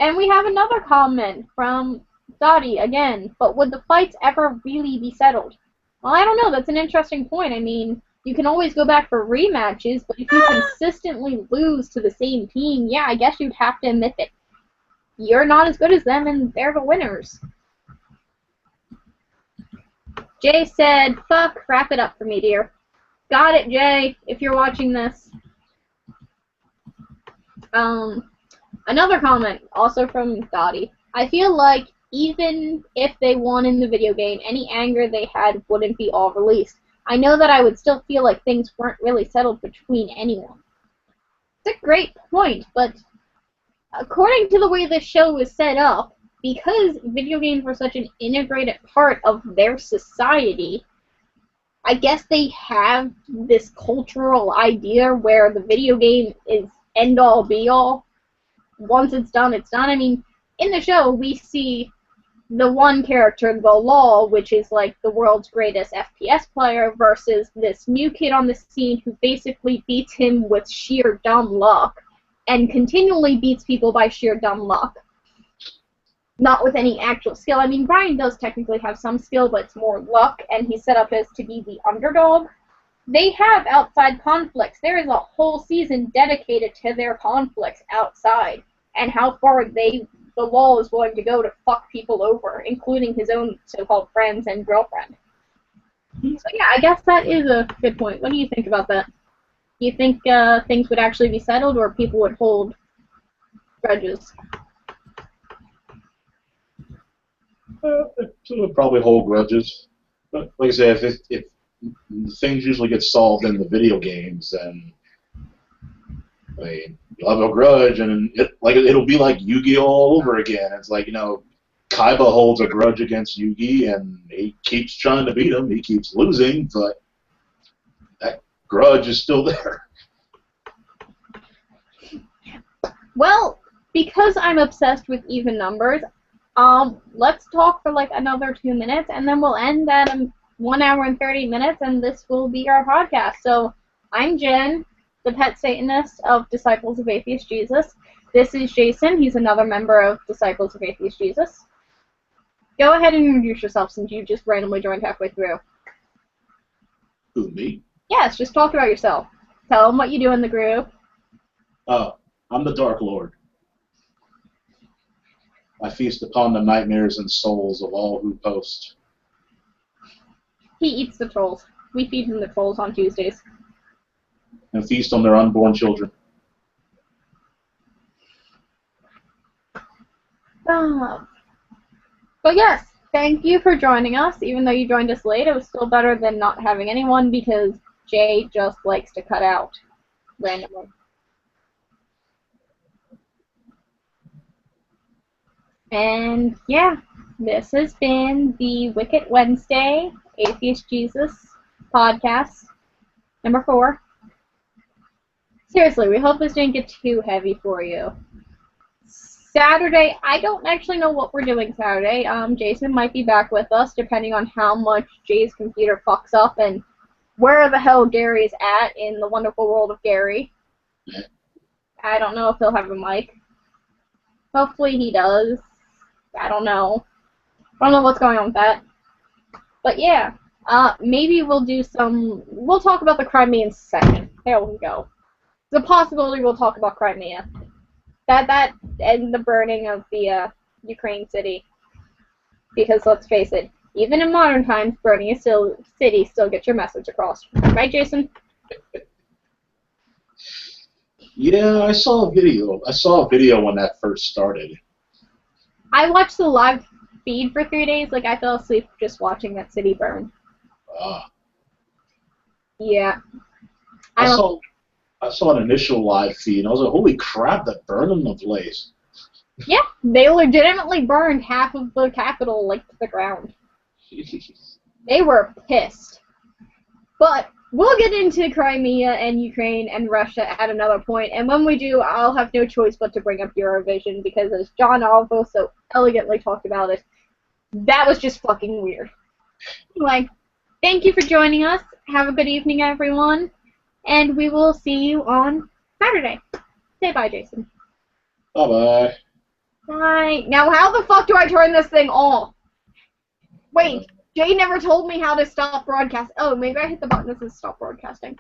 And we have another comment from Dottie again. But would the fights ever really be settled? Well, I don't know. That's an interesting point. I mean, you can always go back for rematches, but if you consistently lose to the same team, yeah, I guess you'd have to admit that you're not as good as them and they're the winners. Jay said, fuck, wrap it up for me, dear. Got it, Jay, if you're watching this. Another comment, also from Dottie. I feel like even if they won in the video game, any anger they had wouldn't be all released. I know that I would still feel like things weren't really settled between anyone. It's a great point, but according to the way this show is set up, because video games were such an integrated part of their society, I guess they have this cultural idea where the video game is end-all, be-all. Once it's done, it's done. I mean, in the show, we see the one character, the Law, which is like the world's greatest FPS player, versus this new kid on the scene who basically beats him with sheer dumb luck, and continually beats people by sheer dumb luck. Not with any actual skill. I mean, Brian does technically have some skill, but it's more luck, and he's set up as to be the underdog. They have outside conflicts. There is a whole season dedicated to their conflicts outside, and how far the Law is willing to go to fuck people over, including his own so-called friends and girlfriend. So yeah, I guess that is a good point. What do you think about that? Do you think things would actually be settled, or people would hold grudges? People would probably hold grudges. But like I said, if things usually get solved in the video games, then I mean, you'll have a grudge, and it'll be like Yu-Gi-Oh all over again. It's like, Kaiba holds a grudge against Yugi, and he keeps trying to beat him. He keeps losing, but that grudge is still there. Well, because I'm obsessed with even numbers, let's talk for like another 2 minutes, and then we'll end at 1 hour and 30 minutes, and this will be our podcast. So, I'm Jen, the pet Satanist of Disciples of Atheist Jesus. This is Jason. He's another member of Disciples of Atheist Jesus. Go ahead and introduce yourself since you just randomly joined halfway through. Who, me? Yes, just talk about yourself. Tell them what you do in the group. Oh, I'm the Dark Lord. I feast upon the nightmares and souls of all who post. He eats the trolls. We feed him the trolls on Tuesdays. And feast on their unborn children. But yes, thank you for joining us. Even though you joined us late, it was still better than not having anyone because Jay just likes to cut out randomly. And yeah, this has been the Wicked Wednesday Atheist Jesus podcast. Number 4. Seriously, we hope this didn't get too heavy for you. Saturday, I don't actually know what we're doing Saturday. Jason might be back with us, depending on how much Jay's computer fucks up and where the hell Gary's at in the wonderful world of Gary. I don't know if he'll have a mic. Hopefully he does. I don't know. I don't know what's going on with that. But yeah, maybe we'll talk about the Crimean second. There we go. There's a possibility we'll talk about Crimea. That and the burning of the Ukraine city. Because let's face it, even in modern times, burning a city still gets your message across. Right, Jason? Yeah, I saw a video. I saw a video when that first started. I watched the live feed for 3 days. Like, I fell asleep just watching that city burn. Yeah. I saw an initial live feed, and I was like, holy crap, that burned in the place. Yeah, they legitimately burned half of the capital, like, to the ground. Jeez. They were pissed. But we'll get into Crimea and Ukraine and Russia at another point, and when we do, I'll have no choice but to bring up Eurovision, because as John Alvo so elegantly talked about it, that was just fucking weird. Anyway, thank you for joining us. Have a good evening, everyone, and we will see you on Saturday. Say bye, Jason. Bye-bye. Bye. Now, how the fuck do I turn this thing off? Wait, Jay never told me how to stop broadcast. Oh, maybe I hit the button that says stop broadcasting.